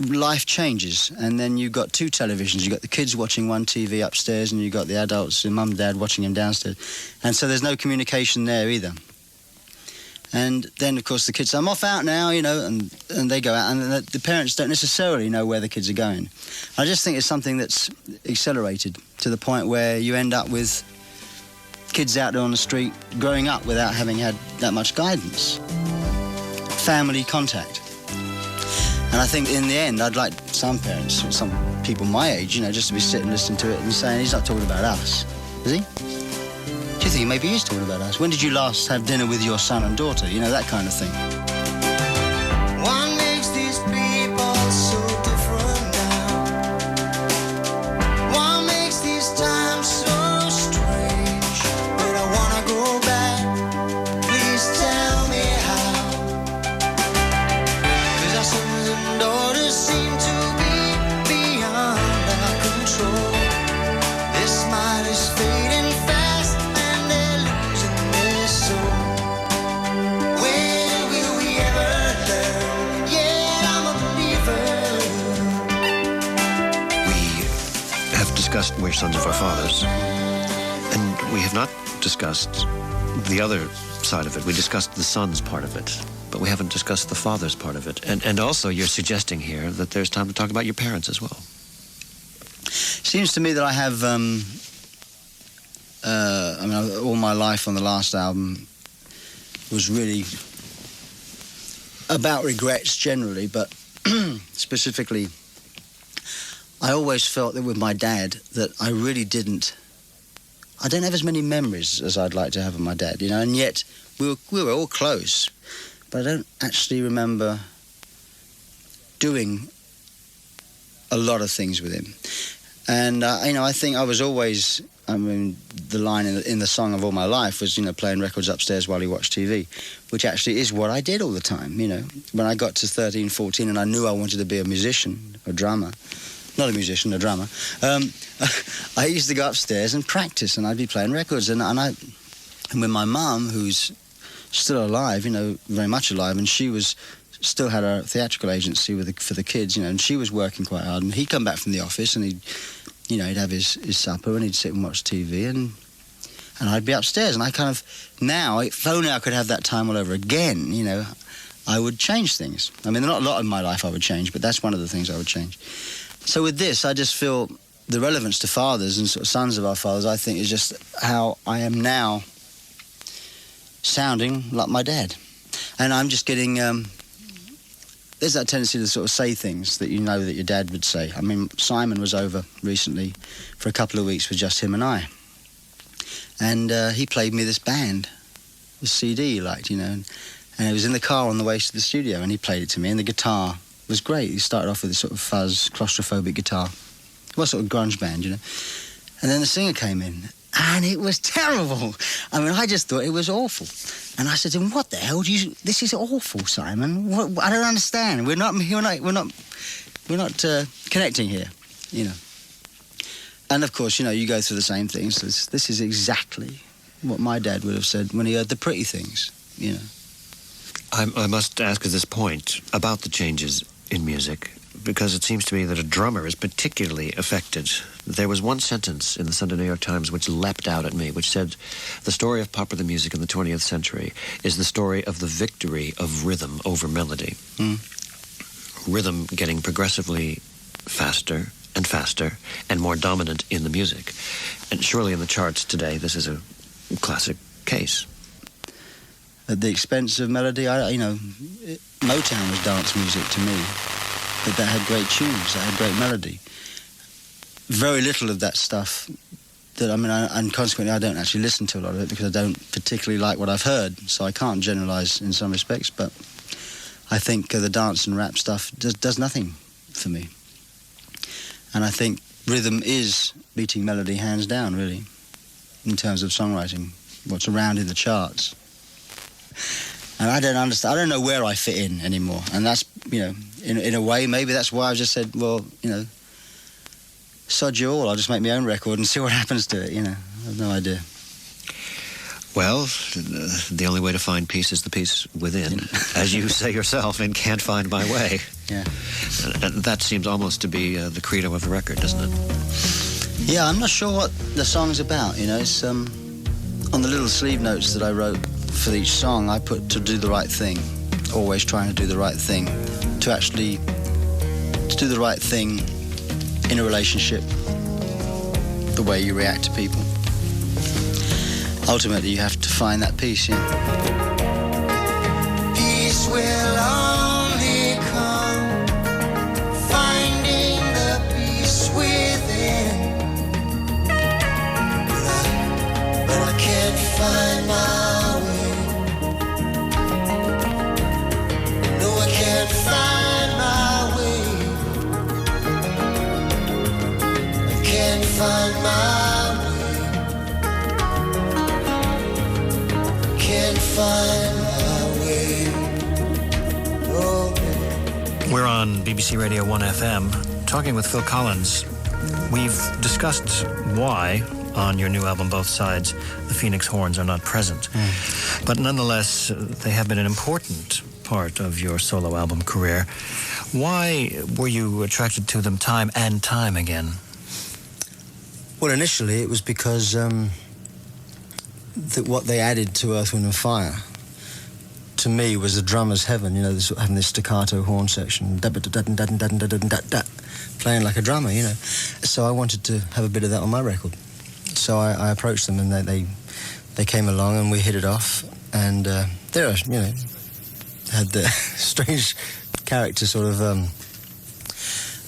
life changes, and then you've got two televisions. You've got the kids watching one TV upstairs, and you've got the adults and mum and dad watching them downstairs. And so there's no communication there either. And then, of course, the kids say, I'm off out now, and they go out, and the parents don't necessarily know where the kids are going. I just think it's something that's accelerated to the point where you end up with kids out there on the street growing up without having had that much guidance. Family contact. And I think in the end, I'd like some parents, some people my age, just to be sitting listening to it and saying, he's not talking about us, is he? Do you think maybe he is talking about us? When did you last have dinner with your son and daughter? That kind of thing. What makes these people so different now? What makes these times so strange? When I wanna go back, please tell me how. 'Cause our sons and daughters seem to be beyond our control. discussed We're Sons of Our Fathers, and we have not discussed the other side of it. We discussed the son's part of it, but we haven't discussed the father's part of it. And also you're suggesting here that there's time to talk about your parents as well. Seems to me that I have, all my life on the last album was really about regrets generally, but specifically, I always felt that with my dad that I don't have as many memories as I'd like to have of my dad, you know, and yet we were all close, but I don't actually remember doing a lot of things with him. And, I think I was always, the line in the song of All My Life was, playing records upstairs while he watched TV, which actually is what I did all the time, When I got to 13, 14 and I knew I wanted to be a musician, a drummer, not a musician, a drummer, I used to go upstairs and practice, and I'd be playing records. And with my mum, who's still alive, very much alive, and she still had a theatrical agency for the kids, and she was working quite hard. And he'd come back from the office and he'd have his supper and he'd sit and watch TV, and I'd be upstairs. And I kind of, now, if only I could have that time all over again, I would change things. Not a lot of my life I would change, but that's one of the things I would change. So with this, I just feel the relevance to fathers and sort of sons of our fathers, I think, is just how I am now sounding like my dad. And I'm just getting... there's that tendency to sort of say things that that your dad would say. Simon was over recently for a couple of weeks with just him and I. And he played me this CD he liked, and it was in the car on the way to the studio, and he played it to me, and the guitar was great. He started off with this sort of fuzz, claustrophobic guitar. It was sort of grunge band, And then the singer came in, and it was terrible. I just thought it was awful. And I said to him, "What the hell this is awful, Simon. I don't understand. We're not connecting here, And of course, you go through the same things. This is exactly what my dad would have said when he heard the pretty things, I must ask at this point about the changes in music, because it seems to me that a drummer is particularly affected. There was one sentence in the Sunday New York Times which leapt out at me, which said, "The story of popular music in the 20th century is the story of the victory of rhythm over melody." Rhythm getting progressively faster and faster and more dominant in the music. And surely in the charts today, this is a classic case. At the expense of melody, Motown was dance music to me. But that had great tunes, that had great melody. Very little of that stuff and consequently I don't actually listen to a lot of it because I don't particularly like what I've heard, so I can't generalise in some respects, but I think the dance and rap stuff does nothing for me. And I think rhythm is beating melody hands down, really, in terms of songwriting, what's around in the charts. And I don't understand, I don't know where I fit in anymore, and that's, in a way, maybe that's why I just said, well, sod you all, I'll just make my own record and see what happens to it, I have no idea. Well, the only way to find peace is the peace within, as you say yourself, and can't find my way. Yeah. And that seems almost to be the credo of the record, doesn't it? Yeah, I'm not sure what the song's about, It's on the little sleeve notes that I wrote for each song, I put to do the right thing, always trying to do the right thing, to do the right thing in a relationship, the way you react to people. Ultimately, you have to find that peace, Peace will only come finding the peace within. But I can't find my way. No, I can't find my way. I can't find my way. Can't find my way. Oh, We're on BBC Radio 1 FM talking with Phil Collins. We've discussed why on your new album, Both Sides, the Phoenix Horns are not present. But nonetheless, they have been an important part of your solo album career. Why were you attracted to them time and time again? Well, initially it was because what they added to Earth, Wind and Fire, to me, was the drummer's heaven. You know, having this staccato horn section, playing like a drummer, you know. So I wanted to have a bit of that on my record. So I approached them, and they came along, and we hit it off. And there are, you know, had the strange character sort of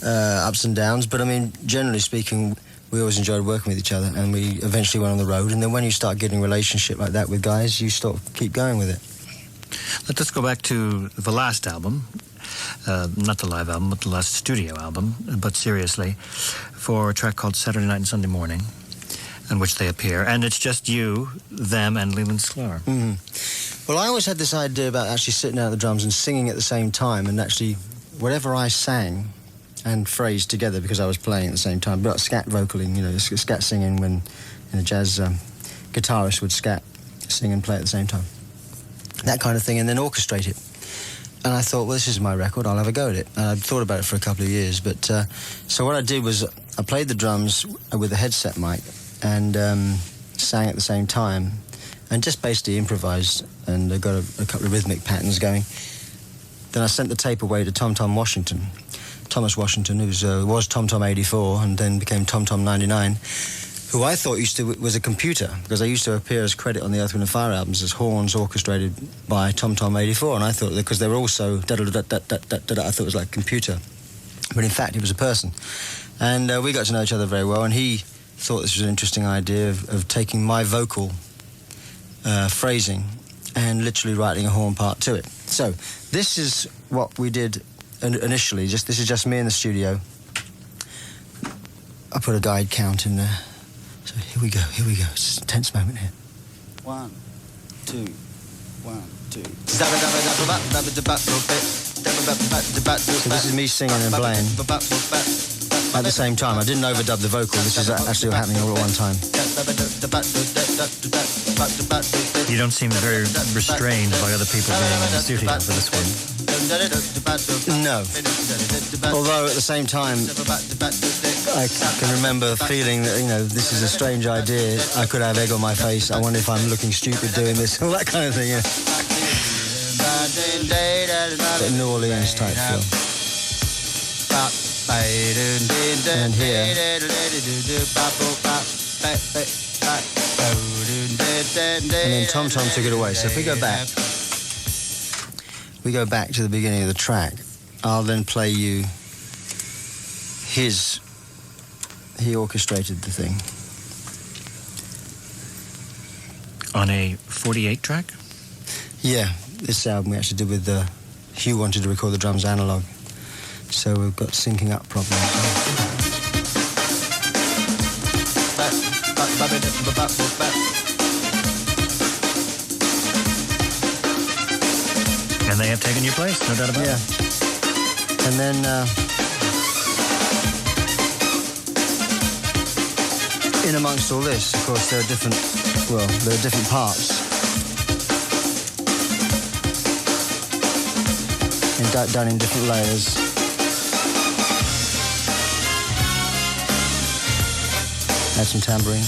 ups and downs. But I mean, generally speaking, we always enjoyed working with each other, and we eventually went on the road. And then when you start getting a relationship like that with guys, you sort of keep going with it. Let us go back to the last album, not the live album, but the last studio album, but seriously, for a track called Saturday Night and Sunday Morning, in which they appear. And it's just you, them, and Leland Sklar. Mm-hmm. Well, I always had this idea about actually sitting down at the drums and singing at the same time, and actually, whatever I sang and phrased together, because I was playing at the same time, but scat vocaling, you know, scat singing when a jazz guitarist would scat, sing and play at the same time. That kind of thing, and then orchestrate it. And I thought, well, this is my record, I'll have a go at it. And I'd thought about it for a couple of years, but so what I did was I played the drums with a headset mic and sang at the same time, and just basically improvised, and I got a couple of rhythmic patterns going. Then I sent the tape away to Thomas Washington, who was Tom Tom 84 and then became Tom Tom 99, who I thought was a computer, because I used to appear as credit on the Earth, Wind and Fire albums as horns orchestrated by Tom Tom 84, and I thought, because they were also da-da-da-da-da-da-da, I thought it was like a computer. But in fact, it was a person. And we got to know each other very well, and he thought this was an interesting idea of taking my vocal phrasing and literally writing a horn part to it. So this is what we did initially. This is just me in the studio. I put a guide count in there. So here we go. It's a tense moment here. 1, 2, 1, 2. So this is me singing and playing at the same time. I didn't overdub the vocal. This is actually happening all at one time. You don't seem very restrained by other people being in the studio for this one. No. Although at the same time, I can remember feeling that, you know, this is a strange idea. I could have egg on my face. I wonder if I'm looking stupid doing this, all that kind of thing. Yeah. But New Orleans type feel. And here. And then Tom Tom took it away. So if we go back to the beginning of the track, I'll then play you he orchestrated the thing. On a 48 track? Yeah, this album we actually did with Hugh wanted to record the drums analog, so we've got syncing up problems. And they have taken your place, no doubt about it. And then in amongst all this, of course, there are different parts. And done in different layers. Add some tambourine.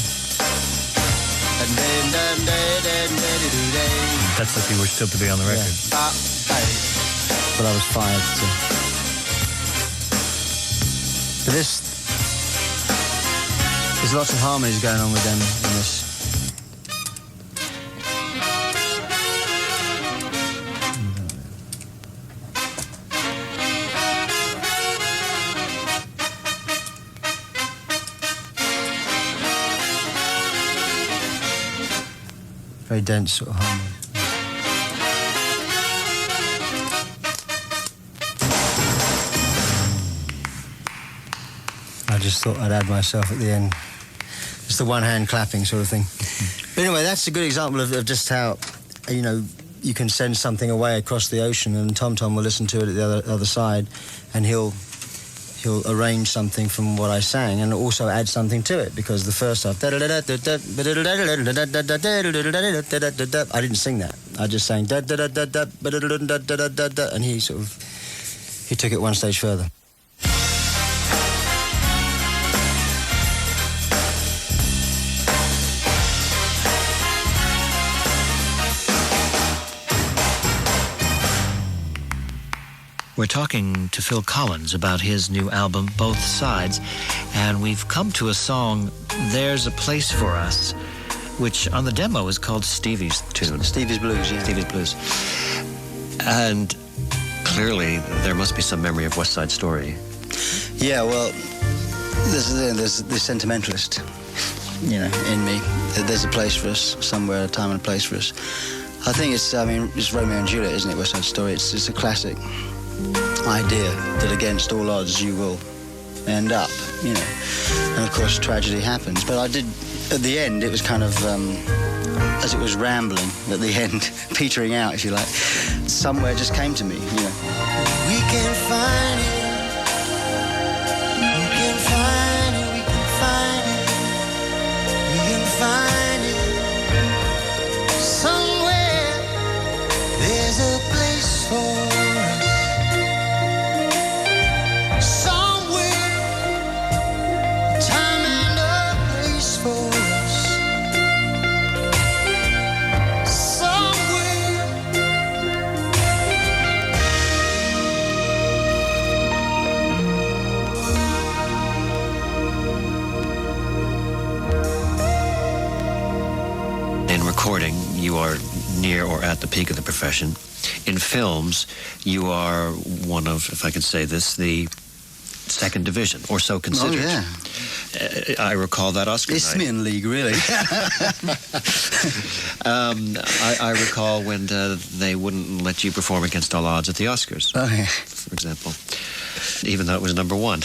That's if you were still to be on the record. Yeah. But I was fired to. But there's lots of harmonies going on with them in this. Very dense sort of harmony. I just thought I'd add myself at the end. Just the one-hand clapping sort of thing. But anyway, that's a good example of just how, you know, you can send something away across the ocean, and Tom Tom will listen to it at the other side, and he'll arrange something from what I sang and also add something to it, because the first half, I didn't sing that. I just sang and he took it one stage further. We're talking to Phil Collins about his new album, Both Sides, and we've come to a song, There's a Place for Us, which on the demo is called Stevie's tune. Stevie's Blues, yeah. Stevie's Blues. And clearly there must be some memory of West Side Story. Yeah, well, there's the sentimentalist, you know, in me. There's a place for us, somewhere, a time and a place for us. I think it's Romeo and Juliet, isn't it, West Side Story? It's a classic idea that against all odds you will end up, you know. And of course tragedy happens. But at the end, it was kind of, as it was rambling at the end, petering out, if you like, somewhere just came to me, you know. We can find it. We can find it. We can find it. We can find it. Somewhere there's a place for us. Somewhere, time and a place for us. Somewhere. In recording, you are near or at the peak of the profession. In films, you are one of, if I can say this, the second division, or so considered. Oh, yeah. I recall that Oscar night. Isthmian League, really. I recall when they wouldn't let you perform against all odds at the Oscars, Oh, yeah. for example, even though it was number one.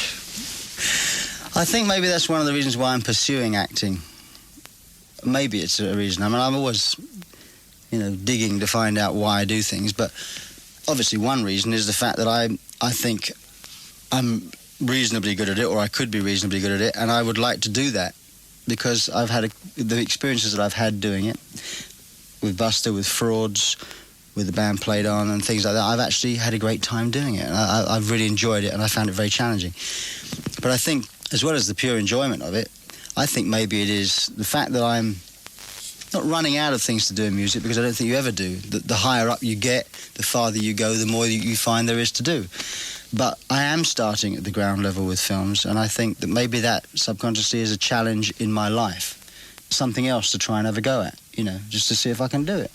I think maybe that's one of the reasons why I'm pursuing acting. Maybe it's a reason. I mean, I'm always, you know, digging to find out why I do things, but obviously one reason is the fact that I think I'm reasonably good at it, or I could be reasonably good at it, and I would like to do that because I've had the experiences that I've had doing it with Buster, with Frauds, with the band Played On and things like that. I've actually had a great time doing it, and I've really enjoyed it, and I found it very challenging. But I think, as well as the pure enjoyment of it, I think maybe it is the fact that I'm not running out of things to do in music, because I don't think you ever do. The higher up you get, the farther you go, the more you find there is to do. But I am starting at the ground level with films, and I think that maybe that subconsciously is a challenge in my life. Something else to try and have a go at, you know, just to see if I can do it.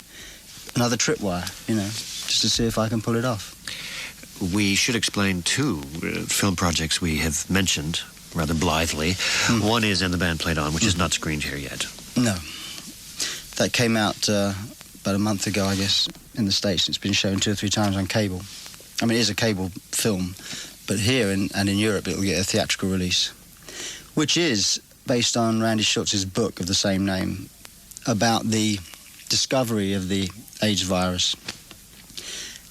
Another tripwire, you know, just to see if I can pull it off. We should explain two film projects we have mentioned rather blithely. One is In the Band Played On, which is not screened here yet. No. That came out about a month ago, I guess, in the States. It's been shown 2 or 3 times on cable. I mean, it is a cable film, but here and in Europe it'll get a theatrical release, which is based on Randy Schultz's book of the same name about the discovery of the AIDS virus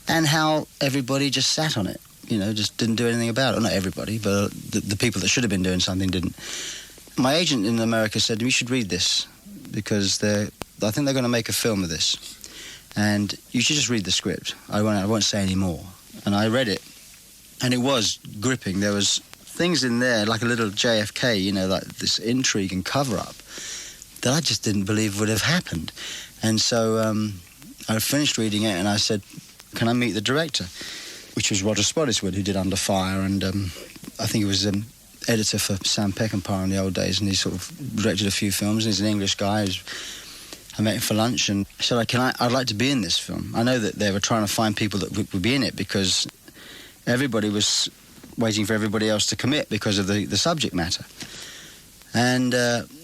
and how everybody just sat on it, you know, just didn't do anything about it. Well, not everybody, but the people that should have been doing something didn't. My agent in America said, we should read this because I think they're going to make a film of this. And you should just read the script. I won't say any more. And I read it, and it was gripping. There was things in there, like a little JFK, you know, like this intrigue and cover-up that I just didn't believe would have happened. And so I finished reading it, and I said, can I meet the director? Which was Roger Spottiswoode, who did Under Fire, and I think he was editor for Sam Peckinpah in the old days, and he sort of directed a few films, and he's an English guy. I met him for lunch and I said, I'd like to be in this film. I know that they were trying to find people that would be in it because everybody was waiting for everybody else to commit because of the subject matter. And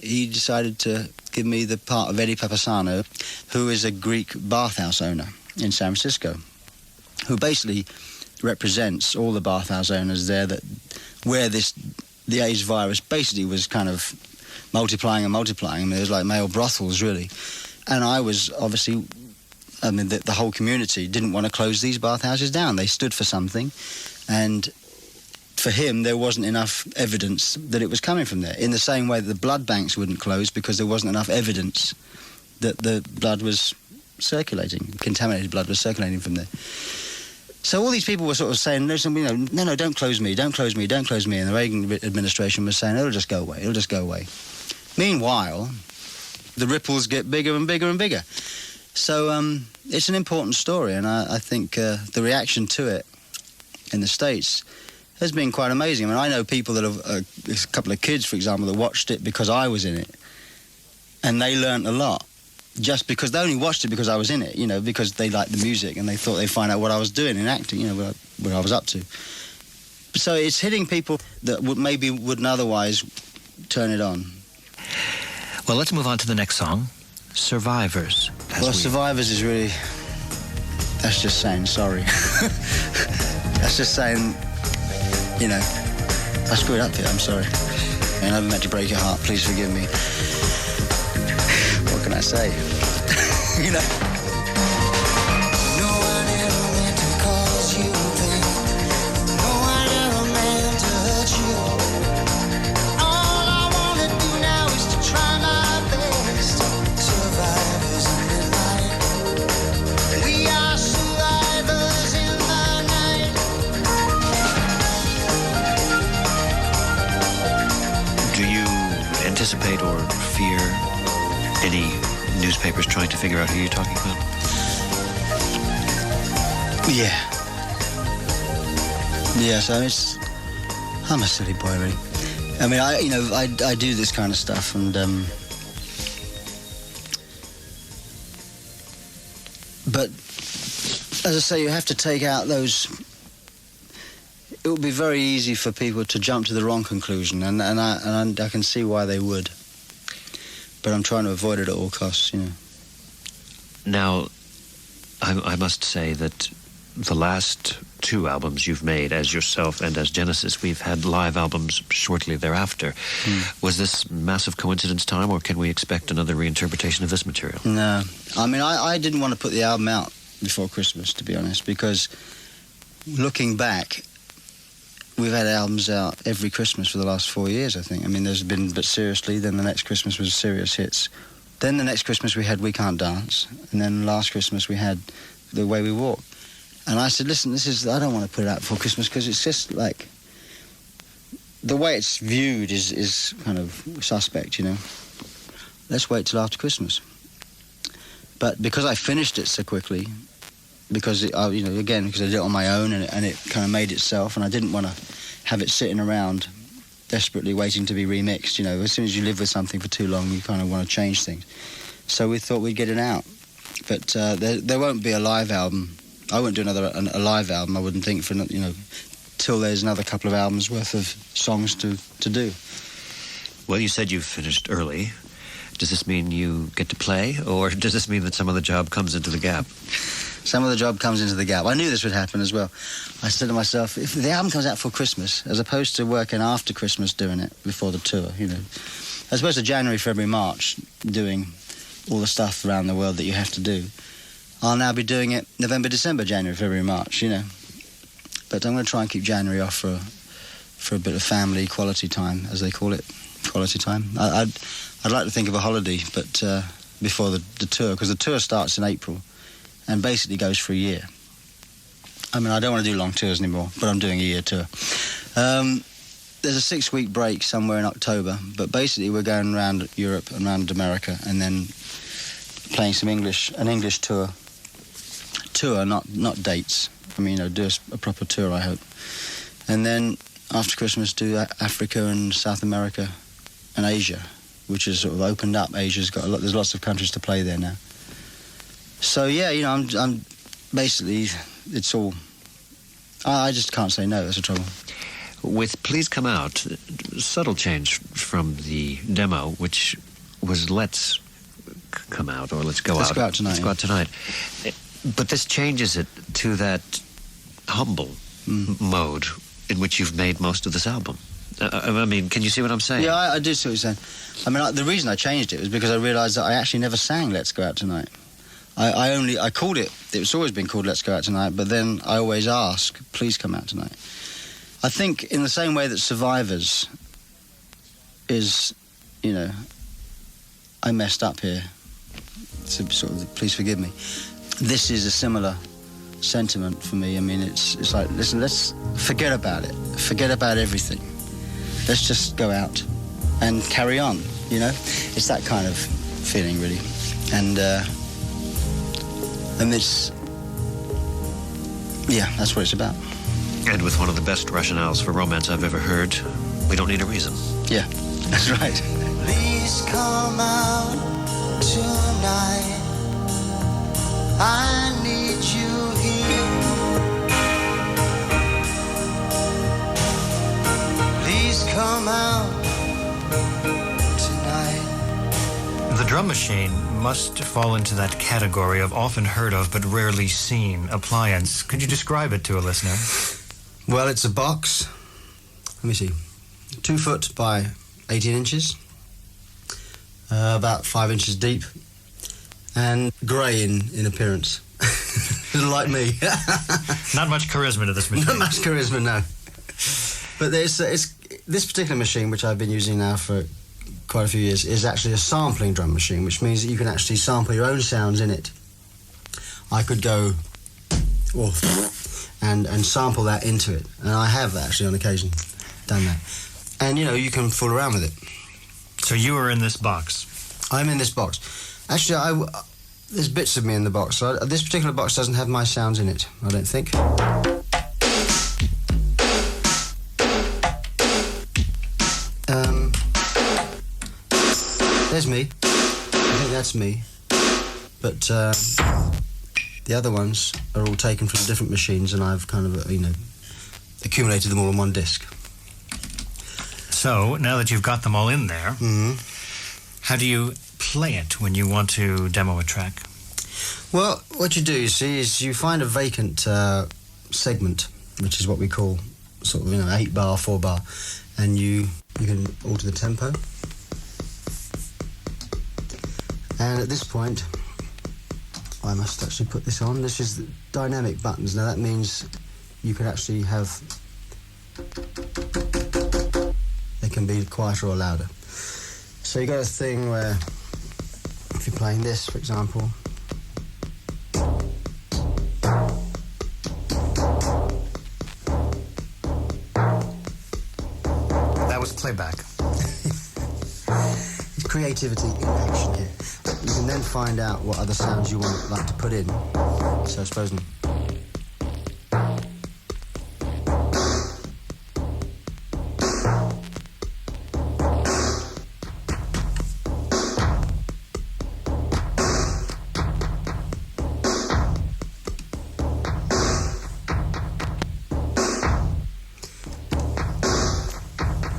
he decided to give me the part of Eddie Papasano, who is a Greek bathhouse owner in San Francisco, who basically represents all the bathhouse owners there where the AIDS virus basically was kind of multiplying and multiplying. I mean, it was like male brothels, really. And I was obviously, I mean, the whole community didn't want to close these bathhouses down. They stood for something, and for him, there wasn't enough evidence that it was coming from there. In the same way that the blood banks wouldn't close because there wasn't enough evidence that the blood was circulating, contaminated blood was circulating from there. So all these people were sort of saying, no, don't close me, don't close me, don't close me. And the Reagan administration was saying, it'll just go away, it'll just go away. Meanwhile, the ripples get bigger and bigger and bigger. So it's an important story, and I think the reaction to it in the States has been quite amazing. I mean, I know people that have, a couple of kids, for example, that watched it because I was in it, and they learnt a lot. Just because they only watched it because I was in it, you know, because they liked the music and they thought they'd find out what I was doing in acting, you know, what I was up to. So it's hitting people that maybe wouldn't otherwise turn it on. Well, let's move on to the next song, Survivors. Survivors is really, that's just saying sorry. That's just saying, you know, I screwed up here, I'm sorry. And I haven't meant to break your heart, please forgive me. What can I say? You know? No one ever meant to cause you pain. No one ever meant to hurt you. All I wanna do now is to try my best. Survivors in the night. We are survivors in the night. Do you anticipate or fear any newspapers trying to figure out who you're talking about? Yeah. Yeah, so I'm a silly boy, really. I mean, I do this kind of stuff, and but as I say, you have to take out those. It would be very easy for people to jump to the wrong conclusion, and I can see why they would. But I'm trying to avoid it at all costs, you know. Now, I must say that the last two albums you've made as yourself and as Genesis, we've had live albums shortly thereafter. Was this massive coincidence time, or can we expect another reinterpretation of this material? No. I mean, I didn't want to put the album out before Christmas, to be honest, because looking back, we've had albums out every Christmas for the last 4 years, I think. I mean, there's been But Seriously, then the next Christmas was Serious Hits. Then the next Christmas we had We Can't Dance, and then last Christmas we had The Way We Walk. And I said, listen, I don't want to put it out before Christmas because it's just like, the way it's viewed is kind of suspect, you know. Let's wait till after Christmas. But because I finished it so quickly, because again, because I did it on my own and it kind of made itself, and I didn't want to have it sitting around desperately waiting to be remixed. You know, as soon as you live with something for too long, you kind of want to change things. So we thought we'd get it out, but there won't be a live album. I won't do a live album. I wouldn't think for till there's another couple of albums worth of songs to do. Well, you said you finished early. Does this mean you get to play, or does this mean that some of the job comes into the gap? Some of the job comes into the gap. I knew this would happen as well. I said to myself, if the album comes out for Christmas, as opposed to working after Christmas doing it before the tour, as opposed to January, February, March, doing all the stuff around the world that you have to do, I'll now be doing it November, December, January, February, March, But I'm going to try and keep January off for a bit of family quality time, as they call it, quality time. I'd like to think of a holiday, but before the tour, because the tour starts in April and basically goes for a year. I mean, I don't want to do long tours anymore, but I'm doing a year tour. There's a 6-week break somewhere in October, but basically we're going around Europe and around America, and then playing an English tour. Tour, not dates. I mean, do a proper tour, I hope. And then after Christmas, do Africa and South America and Asia, which has sort of opened up. Asia's got there's lots of countries to play there now. So yeah, I'm basically, it's all. I just can't say no. That's the trouble. With Please Come Out, subtle change from the demo, which was Let's Come Out, or Let's Go Out. Let's Go Out Tonight. Let's Go Out Tonight. But this changes it to that humble mode in which you've made most of this album. I mean, can you see what I'm saying? Yeah, I do see what you're saying. I mean, the reason I changed it was because I realised that I actually never sang Let's Go Out Tonight. I called it, it's always been called Let's Go Out Tonight, but then I always ask, please come out tonight. I think in the same way that Survivors is, I messed up here, so sort of, please forgive me. This is a similar sentiment for me. I mean, it's like, listen, let's forget about it. Forget about everything. Let's just go out and carry on, It's that kind of feeling, really. And it's, yeah, that's what it's about. And with one of the best rationales for romance I've ever heard, we don't need a reason. Yeah, that's right. Please come out tonight. I need you here. Please come out tonight. The drum machine must fall into that category of often heard of but rarely seen appliance. Could you describe it to a listener? Well, it's a box. Let me see. 2 foot by 18 inches. About 5 inches deep. And grey in appearance. Like me. Not much charisma to this machine. Not much charisma, no. But it's this particular machine, which I've been using now for quite a few years, is actually a sampling drum machine, which means that you can actually sample your own sounds in it. I could go and sample that into it, and I have actually on occasion done that. And you can fool around with it. So you are in this box. I'm in this box. Actually, there's bits of me in the box. So this particular box doesn't have my sounds in it, I don't think. There's me. I think that's me. But the other ones are all taken from different machines, and I've kind of, accumulated them all on one disc. So, now that you've got them all in there, how do you play it when you want to demo a track? Well, what you do, you see, is you find a vacant segment, which is what we call sort of, 8 bar, 4 bar, and you can alter the tempo. And at this point, I must actually put this on. This is the dynamic buttons. Now that means you can actually have... They can be quieter or louder. So you got a thing where, if you're playing this, for example... That was playback. It's creativity in action here. You can then find out what other sounds you want like to put in. So I suppose...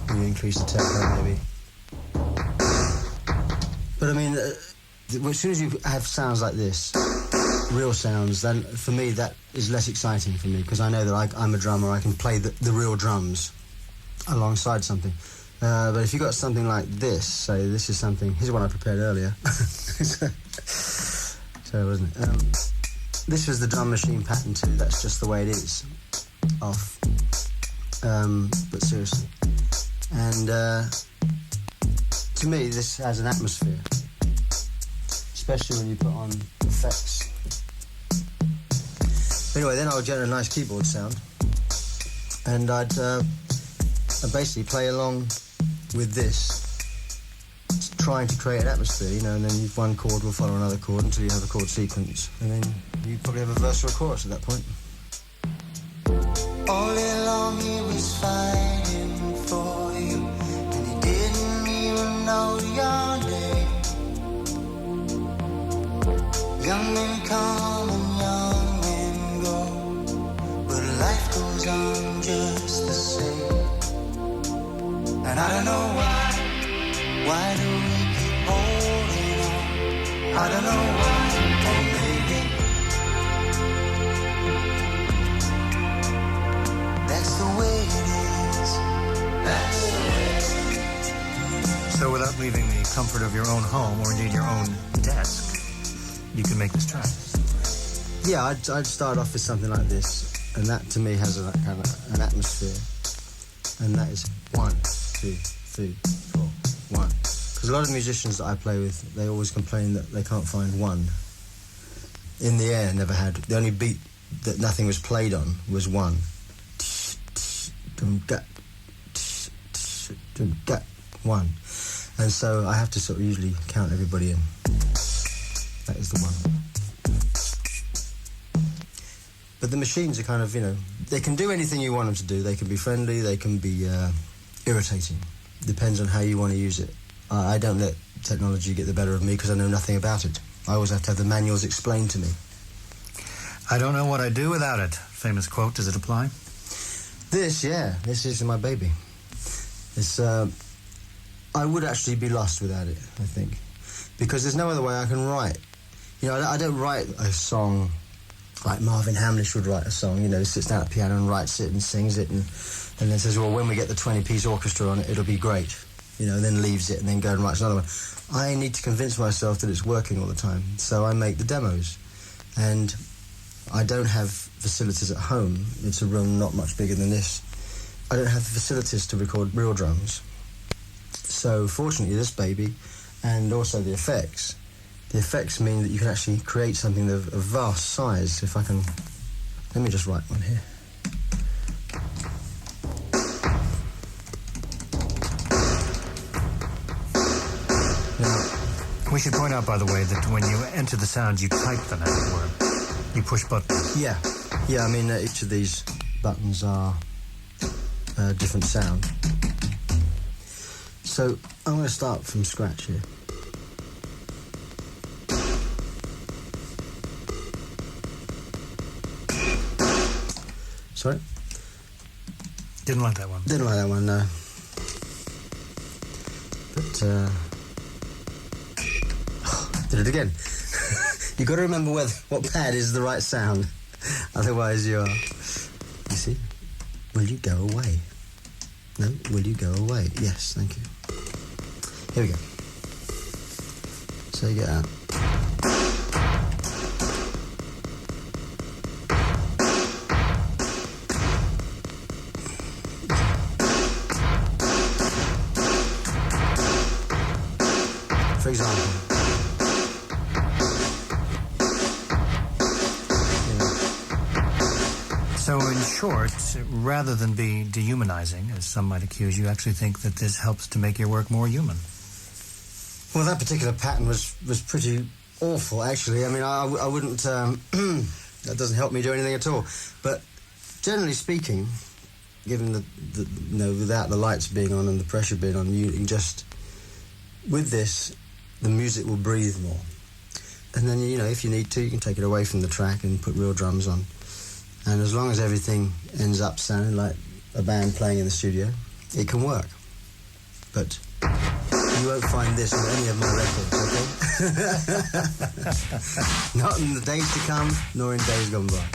You increase the tempo maybe. But I mean, as soon as you have sounds like this, real sounds, then for me that is less exciting for me, because I know that I'm a drummer, I can play the real drums alongside something. But if you've got something like this, say this is something, here's one I prepared earlier. So wasn't it? This was the drum machine pattern too, that's just the way it is. Off. But seriously. And to me this has an atmosphere. Especially when you put on effects. Anyway, then I would get a nice keyboard sound, and I'd basically play along with this, trying to create an atmosphere, and then one chord will follow another chord until you have a chord sequence, and then you probably have a verse or a chorus at that point. All along he was fighting for you, and he didn't even know your name. Young men come and young men go, but life goes on just the same. And I don't know why do we keep holding on? I don't know why, or maybe that's the way it is. That's the way. So without leaving the comfort of your own home, or indeed your own desk, you can make this track. Yeah, I'd start off with something like this, and that to me has a kind of an atmosphere, and that is 1, 2, 3, 4, 1. Because a lot of musicians that I play with, they always complain that they can't find 1. In the Air never had. The only beat that nothing was played on was 1. 1. And so I have to sort of usually count everybody in. That is the one. But the machines are kind of, they can do anything you want them to do. They can be friendly, they can be irritating. Depends on how you want to use it. I don't let technology get the better of me because I know nothing about it. I always have to have the manuals explained to me. I don't know what I'd do without it. Famous quote, does it apply? This is my baby. It's, I would actually be lost without it, I think. Because there's no other way I can write. I don't write a song like Marvin Hamlish would write a song, he sits down at the piano and writes it and sings it and then says, well, when we get the 20-piece orchestra on it, it'll be great. And then leaves it and then goes and writes another one. I need to convince myself that it's working all the time, so I make the demos. And I don't have facilities at home. It's a room not much bigger than this. I don't have the facilities to record real drums. So fortunately, this baby, and also the effects mean that you can actually create something of vast size. If I can... Let me just write one here. We should point out, by the way, that when you enter the sounds, you type them, as it were. You push buttons. Yeah, I mean, each of these buttons are a different sound. So I'm going to start from scratch here. Sorry? Didn't like that one. Didn't like that one, no. But, did it again. You've got to remember what pad is the right sound. Otherwise you're... You see? Will you go away? No? Will you go away? Yes, thank you. Here we go. So you get out. For example, So in short, rather than be dehumanizing, as some might accuse, you actually think that this helps to make your work more human. well, that particular pattern was pretty awful, actually. I mean, I wouldn't... that doesn't help me do anything at all. But generally speaking, given without the lights being on and the pressure being on, you can just... With this, the music will breathe more. And then, if you need to, you can take it away from the track and put real drums on. And as long as everything ends up sounding like a band playing in the studio, it can work. But you won't find this on any of my records, okay? Not in the days to come, nor in days gone by.